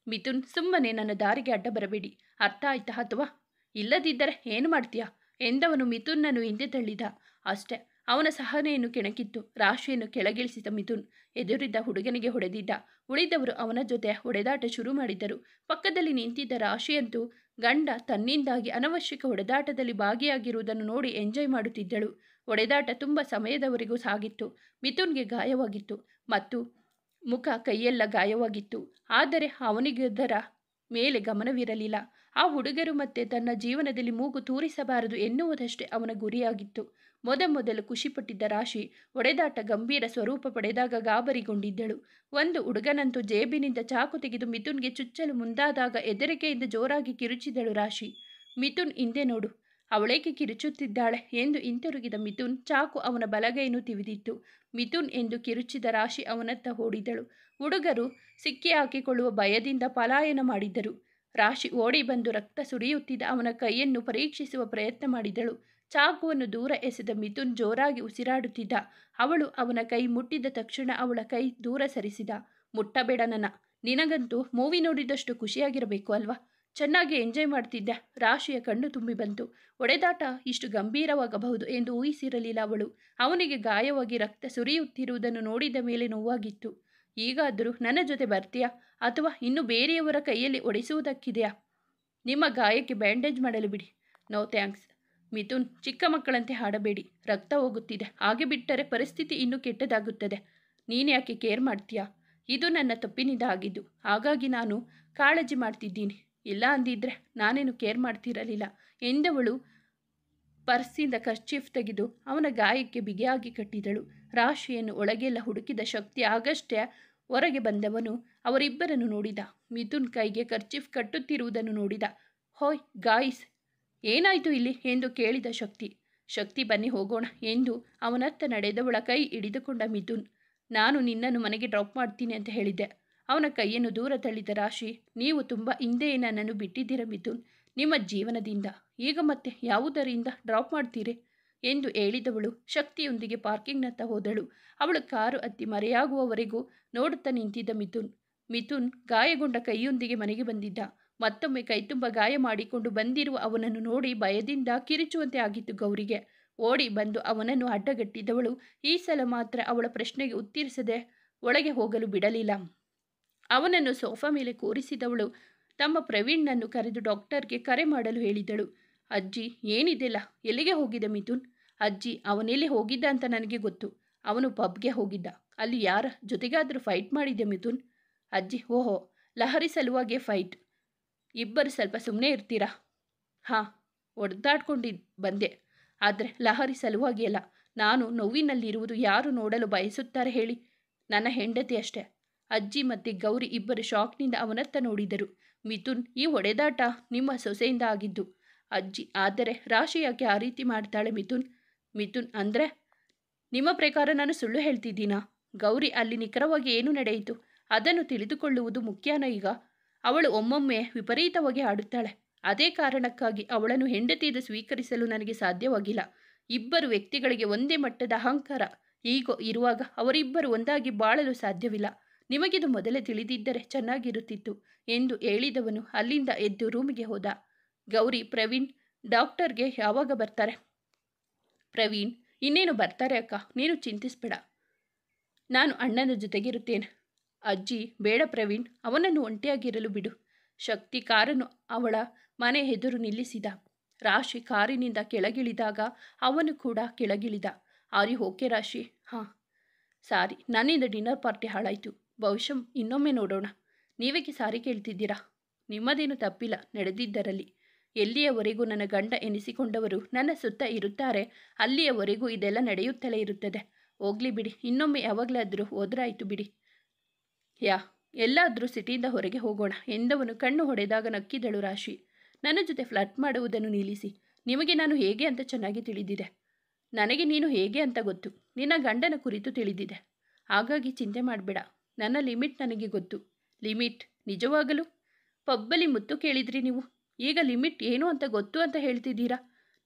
Speaker 1: ಮಿಥುನ್, ಸುಮ್ಮನೆ ನನ್ನ ದಾರಿಗೆ ಅಡ್ಡ ಬರಬೇಡಿ, ಅರ್ಥ ಆಯ್ತಾ? ಅಥವಾ ಇಲ್ಲದಿದ್ದರೆ ಏನು ಮಾಡ್ತೀಯಾ ಎಂದವನು ಮಿಥುನ್ನನ್ನು ಹಿಂದೆ ತಳ್ಳಿದ. ಅಷ್ಟೇ, ಅವನ ಸಹನೆಯನ್ನು ಕೆಣಕಿತ್ತು. ರಾಶಿಯನ್ನು ಕೆಳಗಿಳಿಸಿದ ಮಿಥುನ್ ಎದುರಿದ್ದ ಹುಡುಗನಿಗೆ ಹೊಡೆದಿದ್ದ. ಉಳಿದವರು ಅವನ ಜೊತೆ ಹೊಡೆದಾಟ ಶುರು ಮಾಡಿದರು. ಪಕ್ಕದಲ್ಲಿ ನಿಂತಿದ್ದ ರಾಶಿಯಂತೂ ಗಂಡ ತನ್ನಿಂದಾಗಿ ಅನವಶ್ಯಕ ಹೊಡೆದಾಟದಲ್ಲಿ ಭಾಗಿಯಾಗಿರುವುದನ್ನು ನೋಡಿ ಎಂಜಾಯ್ ಮಾಡುತ್ತಿದ್ದಳು. ಹೊಡೆದಾಟ ತುಂಬ ಸಮಯದವರೆಗೂ ಸಾಗಿತ್ತು. ಮಿಥುನ್ಗೆ ಗಾಯವಾಗಿತ್ತು ಮತ್ತು ಮುಖ ಕೈಯೆಲ್ಲ ಗಾಯವಾಗಿತ್ತು. ಆದರೆ ಅವನಿಗದರ ಮೇಲೆ ಗಮನವಿರಲಿಲ್ಲ. ಆ ಹುಡುಗರು ಮತ್ತೆ ತನ್ನ ಜೀವನದಲ್ಲಿ ಮೂಗು ತೂರಿಸಬಾರದು ಎನ್ನುವುದಷ್ಟೇ ಅವನ ಗುರಿಯಾಗಿತ್ತು. ಮೊದಲು ಖುಷಿಪಟ್ಟಿದ್ದ ರಾಶಿ ಹೊಡೆದಾಟ ಗಂಭೀರ ಸ್ವರೂಪ ಪಡೆದಾಗ ಗಾಬರಿಗೊಂಡಿದ್ದಳು. ಒಂದು ಹುಡುಗನಂತೂ ಜೇಬಿನಿಂದ ಚಾಕು ತೆಗೆದು ಮಿಥುನ್ಗೆ ಚುಚ್ಚಲು ಮುಂದಾದಾಗ ಹೆದರಿಕೆಯಿಂದ ಜೋರಾಗಿ ಕಿರುಚಿದಳು ರಾಶಿ. ಮಿಥುನ್, ಹಿಂದೆ ನೋಡು, ಅವಳೇಕೆ ಕಿರುಚುತ್ತಿದ್ದಾಳೆ ಎಂದು ಹಿಂತಿರುಗಿದ ಮಿಥುನ್ ಚಾಕು ಅವನ ಬಲಗೈಯನ್ನು ತಿವಿದಿತ್ತು. ಮಿಥುನ್ ಎಂದು ಕಿರುಚಿದ ರಾಶಿ ಅವನತ್ತ ಓಡಿದಳು. ಹುಡುಗರು ಸಿಕ್ಕಿ ಹಾಕಿಕೊಳ್ಳುವ ಭಯದಿಂದ ಪಲಾಯನ ಮಾಡಿದ್ದರು. ರಾಶಿ ಓಡಿ ಬಂದು ರಕ್ತ ಸುರಿಯುತ್ತಿದ್ದ ಅವನ ಕೈಯನ್ನು ಪರೀಕ್ಷಿಸುವ ಪ್ರಯತ್ನ ಮಾಡಿದಳು. ಚಾಕುವನ್ನು ದೂರ ಎಸೆದ ಮಿಥುನ್ ಜೋರಾಗಿ ಉಸಿರಾಡುತ್ತಿದ್ದ. ಅವಳು ಅವನ ಕೈ ಮುಟ್ಟಿದ ತಕ್ಷಣ ಅವಳ ಕೈ ದೂರ ಸರಿಸಿದ. ಮುಟ್ಟಬೇಡ ನನ್ನ. ನಿನಗಂತೂ ಮೂವಿ ನೋಡಿದಷ್ಟು ಖುಷಿಯಾಗಿರಬೇಕು ಅಲ್ವಾ? ಚೆನ್ನಾಗಿ ಎಂಜಾಯ್ ಮಾಡ್ತಿದ್ದೆ. ರಾಶಿಯ ಕಣ್ಣು ತುಂಬಿ ಬಂತು. ಹೊಡೆದಾಟ ಇಷ್ಟು ಗಂಭೀರವಾಗಬಹುದು ಎಂದು ಊಹಿಸಿರಲಿಲ್ಲ ಅವಳು. ಅವನಿಗೆ ಗಾಯವಾಗಿ ರಕ್ತ ಸುರಿಯುತ್ತಿರುವುದನ್ನು ನೋಡಿದ ಮೇಲೆ ನೋವಾಗಿತ್ತು. ಈಗಾದರೂ ನನ್ನ ಜೊತೆ ಬರ್ತೀಯಾ ಅಥವಾ ಇನ್ನು ಬೇರೆಯವರ ಕೈಯಲ್ಲಿ ಒಡೆಸುವುದಕ್ಕಿದೆಯಾ? ನಿಮ್ಮ ಗಾಯಕ್ಕೆ ಬ್ಯಾಂಡೇಜ್ ಮಾಡಲು ಬಿಡಿ. No thanks. ಮಿಥುನ್, ಚಿಕ್ಕ ಮಕ್ಕಳಂತೆ ಹಾಡಬೇಡಿ. ರಕ್ತ ಹೋಗುತ್ತಿದೆ. ಹಾಗೆ ಬಿಟ್ಟರೆ ಪರಿಸ್ಥಿತಿ ಇನ್ನೂ ಕೆಟ್ಟದಾಗುತ್ತದೆ. ನೀನ್ಯಾಕೆ ಕೇರ್ ಮಾಡ್ತೀಯಾ? ಇದು ನನ್ನ ತಪ್ಪಿನಿಂದ ಆಗಿದ್ದು. ಹಾಗಾಗಿ ನಾನು ಕಾಳಜಿ ಮಾಡ್ತಿದ್ದೀನಿ. ಇಲ್ಲ ಅಂದಿದ್ರೆ ನಾನೇನು ಕೇರ್ ಮಾಡ್ತಿರಲಿಲ್ಲ ಎಂದವಳು ಪರ್ಸಿಂದ ಕರ್ಚೀಫ್ ತೆಗೆದು ಅವನ ಗಾಯಕ್ಕೆ ಬಿಗಿಯಾಗಿ ಕಟ್ಟಿದಳು. ರಾಶಿಯನ್ನು ಒಳಗೆಲ್ಲ ಹುಡುಕಿದ ಶಕ್ತಿ ಆಗಷ್ಟೇ ಹೊರಗೆ ಬಂದವನು ಅವರಿಬ್ಬರನ್ನು ನೋಡಿದ. ಮಿಥುನ್ ಕೈಗೆ ಕರ್ಚೀಫ್ ಕಟ್ಟುತ್ತಿರುವುದನ್ನು ನೋಡಿದ. ಹೋಯ್ ಗಾಯ್ಸ್, ಏನಾಯಿತು ಇಲ್ಲಿ ಎಂದು ಕೇಳಿದ ಶಕ್ತಿ ಬನ್ನಿ ಹೋಗೋಣ ಎಂದು ಅವನತ್ತ ನಡೆದವಳ ಕೈ ಹಿಡಿದುಕೊಂಡ ಮಿಥುನ್. ನಾನು ನಿನ್ನನ್ನು ಮನೆಗೆ ಡ್ರಾಪ್ ಮಾಡ್ತೀನಿ ಅಂತ ಹೇಳಿದ್ದೆ. ಅವನ ಕೈಯನ್ನು ದೂರ ತಳ್ಳಿದ ರಾಶಿ. ನೀವು ತುಂಬ ಹಿಂದೆಯೇ ನನ್ನನ್ನು ಬಿಟ್ಟಿದ್ದೀರ ಮಿಥುನ್, ನಿಮ್ಮ ಜೀವನದಿಂದ. ಈಗ ಮತ್ತೆ ಯಾವುದರಿಂದ ಡ್ರಾಪ್ ಮಾಡ್ತೀರಿ ಎಂದು ಹೇಳಿದವಳು ಶಕ್ತಿಯೊಂದಿಗೆ ಪಾರ್ಕಿಂಗ್ನತ್ತ ಹೋದಳು. ಅವಳು ಕಾರು ಹತ್ತಿ ಮರೆಯಾಗುವವರೆಗೂ ನೋಡುತ್ತಾ ನಿಂತಿದ್ದ ಮಿಥುನ್ ಗಾಯಗೊಂಡ ಕೈಯೊಂದಿಗೆ ಮನೆಗೆ ಬಂದಿದ್ದ. ಮತ್ತೊಮ್ಮೆ ಕೈತುಂಬ ಗಾಯ ಮಾಡಿಕೊಂಡು ಬಂದಿರುವ ಅವನನ್ನು ನೋಡಿ ಭಯದಿಂದ ಕಿರಿಚುವಂತೆ ಆಗಿತ್ತು ಗೌರಿಗೆ. ಓಡಿ ಬಂದು ಅವನನ್ನು ಅಡ್ಡಗಟ್ಟಿದವಳು ಈ ಸಲ ಮಾತ್ರ ಅವಳ ಪ್ರಶ್ನೆಗೆ ಉತ್ತರಿಸದೆ ಒಳಗೆ ಹೋಗಲು ಬಿಡಲಿಲ್ಲ. ಅವನನ್ನು ಸೋಫಾ ಮೇಲೆ ಕೂರಿಸಿದವಳು ತಮ್ಮ ಪ್ರವೀಣ್ಣನ್ನು ಕರೆದು ಡಾಕ್ಟರ್ಗೆ ಕರೆ ಮಾಡಲು ಹೇಳಿದಳು. ಅಜ್ಜಿ ಏನಿದೆಲ್ಲ, ಎಲ್ಲಿಗೆ ಹೋಗಿದ್ದ ಮಿಥುನ್? ಅಜ್ಜಿ, ಅವನೆಲ್ಲಿ ಹೋಗಿದ್ದ ಅಂತ ನನಗೆ ಗೊತ್ತು. ಅವನು ಪಬ್ಗೆ ಹೋಗಿದ್ದ. ಅಲ್ಲಿ ಯಾರ ಜೊತೆಗಾದರೂ ಫೈಟ್ ಮಾಡಿದ್ದೆ ಮಿಥುನ್? ಅಜ್ಜಿ, ಓಹೋ, ಲಹರಿ ಸಲುವಾಗಿ ಫೈಟ್. ಇಬ್ಬರು ಸ್ವಲ್ಪ ಸುಮ್ಮನೆ ಇರ್ತೀರಾ? ಹಾಂ, ಹೊಡೆದಾಡ್ಕೊಂಡಿದ್ದು ಬಂದೆ. ಆದರೆ ಲಹರಿ ಸಲುವಾಗಿ ಅಲ್ಲ. ನಾನು ನೋವಿನಲ್ಲಿರುವುದು ಯಾರು ನೋಡಲು ಬಯಸುತ್ತಾರೆ ಹೇಳಿ? ನನ್ನ ಹೆಂಡತಿ ಅಷ್ಟೇ. ಅಜ್ಜಿ ಮತ್ತು ಗೌರಿ ಇಬ್ಬರು ಶಾಕ್ನಿಂದ ಅವನತ್ತ ನೋಡಿದರು. ಮಿಥುನ್, ಈ ಹೊಡೆದಾಟ ನಿಮ್ಮ ಸೊಸೆಯಿಂದ ಆಗಿದ್ದು. ಅಜ್ಜಿ, ಆದರೆ ರಾಶಿ ಯಾಕೆ ಆ ರೀತಿ ಮಾಡ್ತಾಳೆ ಮಿಥುನ್? ಮಿಥುನ್ ಅಂದರೆ ನಿಮ್ಮ ಪ್ರಕಾರ ನಾನು ಸುಳ್ಳು ಹೇಳ್ತಿದ್ದೀನಾ? ಗೌರಿ, ಅಲ್ಲಿ ನಿಖರವಾಗಿ ಏನು ನಡೆಯಿತು ಅದನ್ನು ತಿಳಿದುಕೊಳ್ಳುವುದು ಮುಖ್ಯನ ಈಗ? ಅವಳು ಒಮ್ಮೊಮ್ಮೆ ವಿಪರೀತವಾಗಿ ಆಡುತ್ತಾಳೆ. ಅದೇ ಕಾರಣಕ್ಕಾಗಿ ಅವಳನ್ನು ಹೆಂಡತಿಯಿಂದ ಸ್ವೀಕರಿಸಲು ನನಗೆ ಸಾಧ್ಯವಾಗಿಲ್ಲ. ಇಬ್ಬರು ವ್ಯಕ್ತಿಗಳಿಗೆ ಒಂದೇ ಮಟ್ಟದ ಅಹಂಕಾರ, ಈಗೋ ಇರುವಾಗ ಅವರಿಬ್ಬರು ಒಂದಾಗಿ ಬಾಳಲು ಸಾಧ್ಯವಿಲ್ಲ. ನಿಮಗಿದು ಮೊದಲೇ ತಿಳಿದಿದ್ದರೆ ಚೆನ್ನಾಗಿರುತ್ತಿತ್ತು ಎಂದು ಹೇಳಿದವನು ಅಲ್ಲಿಂದ ಎದ್ದು ರೂಮಿಗೆ ಹೋದ. ಗೌರಿ, ಪ್ರವೀಣ್ ಡಾಕ್ಟರ್ಗೆ ಯಾವಾಗ ಬರ್ತಾರೆ? ಪ್ರವೀಣ್, ಇನ್ನೇನು ಬರ್ತಾರೆ ಅಕ್ಕ, ನೀನು ಚಿಂತಿಸಬೇಡ. ನಾನು ಅಣ್ಣನ ಜೊತೆಗಿರುತ್ತೇನೆ. ಅಜ್ಜಿ, ಬೇಡ ಪ್ರವೀಣ್, ಅವನನ್ನು ಒಂಟಿಯಾಗಿರಲು ಬಿಡು. ಶಕ್ತಿ ಕಾರನ್ನು ಅವಳ ಮನೆ ಎದುರು ನಿಲ್ಲಿಸಿದ. ರಾಶಿ ಕಾರಿನಿಂದ ಕೆಳಗಿಳಿದಾಗ ಅವನು ಕೂಡ ಕೆಳಗಿಳಿದ. ಆರ್ ಯು ಓಕೆ ರಾಶಿ? ಹಾಂ. ಸಾರಿ, ನನ್ನಿಂದ ಡಿನ್ನರ್ ಪಾರ್ಟಿ ಹಾಳಾಯಿತು. ಬಹುಶಃ ಇನ್ನೊಮ್ಮೆ ನೋಡೋಣ. ನೀವೇಕೆ ಸಾರಿ ಕೇಳ್ತಿದ್ದೀರಾ? ನಿಮ್ಮದೇನು ತಪ್ಪಿಲ್ಲ ನಡೆದಿದ್ದರಲ್ಲಿ. ಎಲ್ಲಿಯವರೆಗೂ ನನ್ನ ಗಂಡ ಎನಿಸಿಕೊಂಡವರು ನನ್ನ ಸುತ್ತ ಇರುತ್ತಾರೆ ಅಲ್ಲಿಯವರೆಗೂ ಇದೆಲ್ಲ ನಡೆಯುತ್ತಲೇ ಇರುತ್ತದೆ. ಹೋಗ್ಲಿ ಬಿಡಿ, ಇನ್ನೊಮ್ಮೆ ಯಾವಾಗಲಾದರೂ ಹೋದ್ರಾಯಿತು ಬಿಡಿ. ಎಲ್ಲಾದರೂ ಸಿಟಿಯಿಂದ ಹೊರಗೆ ಹೋಗೋಣ ಎಂದವನು ಕಣ್ಣು ಹೊಡೆದಾಗ ನಕ್ಕಿದಳು ರಾಶಿ. ನನ್ನ ಜೊತೆ ಫ್ಲರ್ಟ್ ಮಾಡುವುದನ್ನು ನಿಲ್ಲಿಸಿ. ನಿಮಗೆ ನಾನು ಹೇಗೆ ಅಂತ ಚೆನ್ನಾಗಿ ತಿಳಿದಿದೆ. ನನಗೆ ನೀನು ಹೇಗೆ ಅಂತ ಗೊತ್ತು. ನಿನ್ನ ಗಂಡನ ಕುರಿತು ತಿಳಿದಿದೆ. ಹಾಗಾಗಿ ಚಿಂತೆ ಮಾಡಬೇಡ. ನನ್ನ ಲಿಮಿಟ್ ನನಗೆ ಗೊತ್ತು. ಲಿಮಿಟ್? ನಿಜವಾಗಲೂ? ಪಬ್ಬಲ್ಲಿ ಮುತ್ತು ಕೇಳಿದ್ರಿ ನೀವು, ಈಗ ಲಿಮಿಟ್ ಏನು ಅಂತ ಗೊತ್ತು ಅಂತ ಹೇಳ್ತಿದ್ದೀರಾ?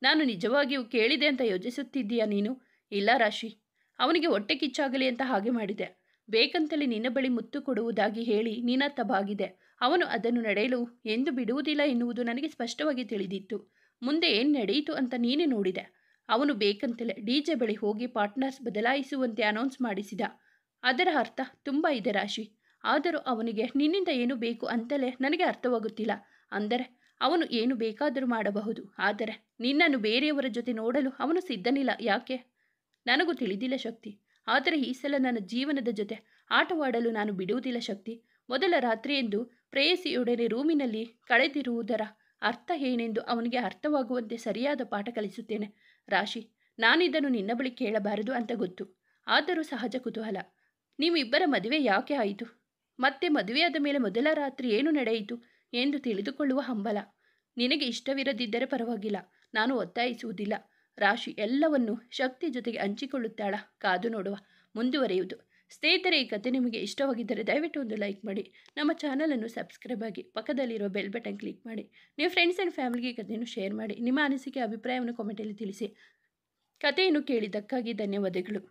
Speaker 1: ನಾನು ನಿಜವಾಗಿಯೂ ಕೇಳಿದೆ ಅಂತ ಯೋಚಿಸುತ್ತಿದ್ದೀಯಾ ನೀನು? ಇಲ್ಲ ರಾಶಿ, ಅವನಿಗೆ ಹೊಟ್ಟೆ ಕಿಚ್ಚಾಗಲಿ ಅಂತ ಹಾಗೆ ಮಾಡಿದೆ. ಬೇಕಂತಲೇ ನಿನ್ನ ಬಳಿ ಮುತ್ತು ಕೊಡುವುದಾಗಿ ಹೇಳಿ ನಿನ್ನತ್ತ ಬಾಗಿದೆ. ಅವನು ಅದನ್ನು ನಡೆಯಲು ಎಂದು ಬಿಡುವುದಿಲ್ಲ ಎನ್ನುವುದು ನನಗೆ ಸ್ಪಷ್ಟವಾಗಿ ತಿಳಿದಿತ್ತು. ಮುಂದೆ ಏನು ನಡೆಯಿತು ಅಂತ ನೀನೇ ನೋಡಿದೆ. ಅವನು ಬೇಕಂತಲೇ ಡಿಜೆ ಬಳಿ ಹೋಗಿ ಪಾರ್ಟ್ನರ್ಸ್ ಬದಲಾಯಿಸುವಂತೆ ಅನೌನ್ಸ್ ಮಾಡಿಸಿದ. ಅದರ ಅರ್ಥ ತುಂಬ ಇದೆ ರಾಶಿ. ಆದರೂ ಅವನಿಗೆ ನಿನ್ನಿಂದ ಏನು ಬೇಕು ಅಂತಲೇ ನನಗೆ ಅರ್ಥವಾಗುತ್ತಿಲ್ಲ. ಅಂದರೆ ಅವನು ಏನು ಬೇಕಾದರೂ ಮಾಡಬಹುದು, ಆದರೆ ನಿನ್ನನ್ನು ಬೇರೆಯವರ ಜೊತೆ ನೋಡಲು ಅವನು ಸಿದ್ಧನಿಲ್ಲ. ಯಾಕೆ? ನನಗೂ ತಿಳಿದಿಲ್ಲ ಶಕ್ತಿ. ಆದರೆ ಈ ಸಲ ನನ್ನ ಜೀವನದ ಜೊತೆ ಆಟವಾಡಲು ನಾನು ಬಿಡುವುದಿಲ್ಲ ಶಕ್ತಿ. ಮೊದಲ ರಾತ್ರಿಯೆಂದು ಪ್ರೇಯಸಿಯೊಡನೆ ರೂಮಿನಲ್ಲಿ ಕಳೆದಿರುವುದರ ಅರ್ಥ ಏನೆಂದು ಅವನಿಗೆ ಅರ್ಥವಾಗುವಂತೆ ಸರಿಯಾದ ಪಾಠ ಕಲಿಸುತ್ತೇನೆ. ರಾಶಿ, ನಾನಿದನ್ನು ನಿನ್ನ ಬಳಿ ಕೇಳಬಾರದು ಅಂತ ಗೊತ್ತು. ಆದರೂ ಸಹಜ ಕುತೂಹಲ. ನೀವಿಬ್ಬರ ಮದುವೆ ಯಾಕೆ ಆಯಿತು? ಮತ್ತೆ ಮದುವೆಯಾದ ಮೇಲೆ ಮೊದಲ ರಾತ್ರಿ ಏನು ನಡೆಯಿತು ಎಂದು ತಿಳಿದುಕೊಳ್ಳುವ ಹಂಬಲ. ನಿನಗೆ ಇಷ್ಟವಿರದಿದ್ದರೆ ಪರವಾಗಿಲ್ಲ, ನಾನು ಒತ್ತಾಯಿಸುವುದಿಲ್ಲ. ರಾಶಿ ಎಲ್ಲವನ್ನು ಶಕ್ತಿ ಜೊತೆಗೆ ಹಂಚಿಕೊಳ್ಳುತ್ತಾಳ? ಕಾದು ನೋಡುವ. ಮುಂದುವರಿಯುವುದು. ಸ್ನೇಹಿತರೆ, ಈ ಕಥೆ ನಿಮಗೆ ಇಷ್ಟವಾಗಿದ್ದರೆ ದಯವಿಟ್ಟು ಒಂದು ಲೈಕ್ ಮಾಡಿ, ನಮ್ಮ ಚಾನಲನ್ನು ಸಬ್ಸ್ಕ್ರೈಬ್ ಆಗಿ, ಪಕ್ಕದಲ್ಲಿರುವ ಬೆಲ್ ಬಟನ್ ಕ್ಲಿಕ್ ಮಾಡಿ, ನೀವು ಫ್ರೆಂಡ್ಸ್ ಆ್ಯಂಡ್ ಫ್ಯಾಮಿಲಿಗೆ ಕಥೆಯನ್ನು ಶೇರ್ ಮಾಡಿ, ನಿಮ್ಮ ಅನಿಸಿಕೆ ಅಭಿಪ್ರಾಯವನ್ನು ಕಾಮೆಂಟಲ್ಲಿ ತಿಳಿಸಿ. ಕಥೆಯನ್ನು ಕೇಳಿದ್ದಕ್ಕಾಗಿ ಧನ್ಯವಾದಗಳು.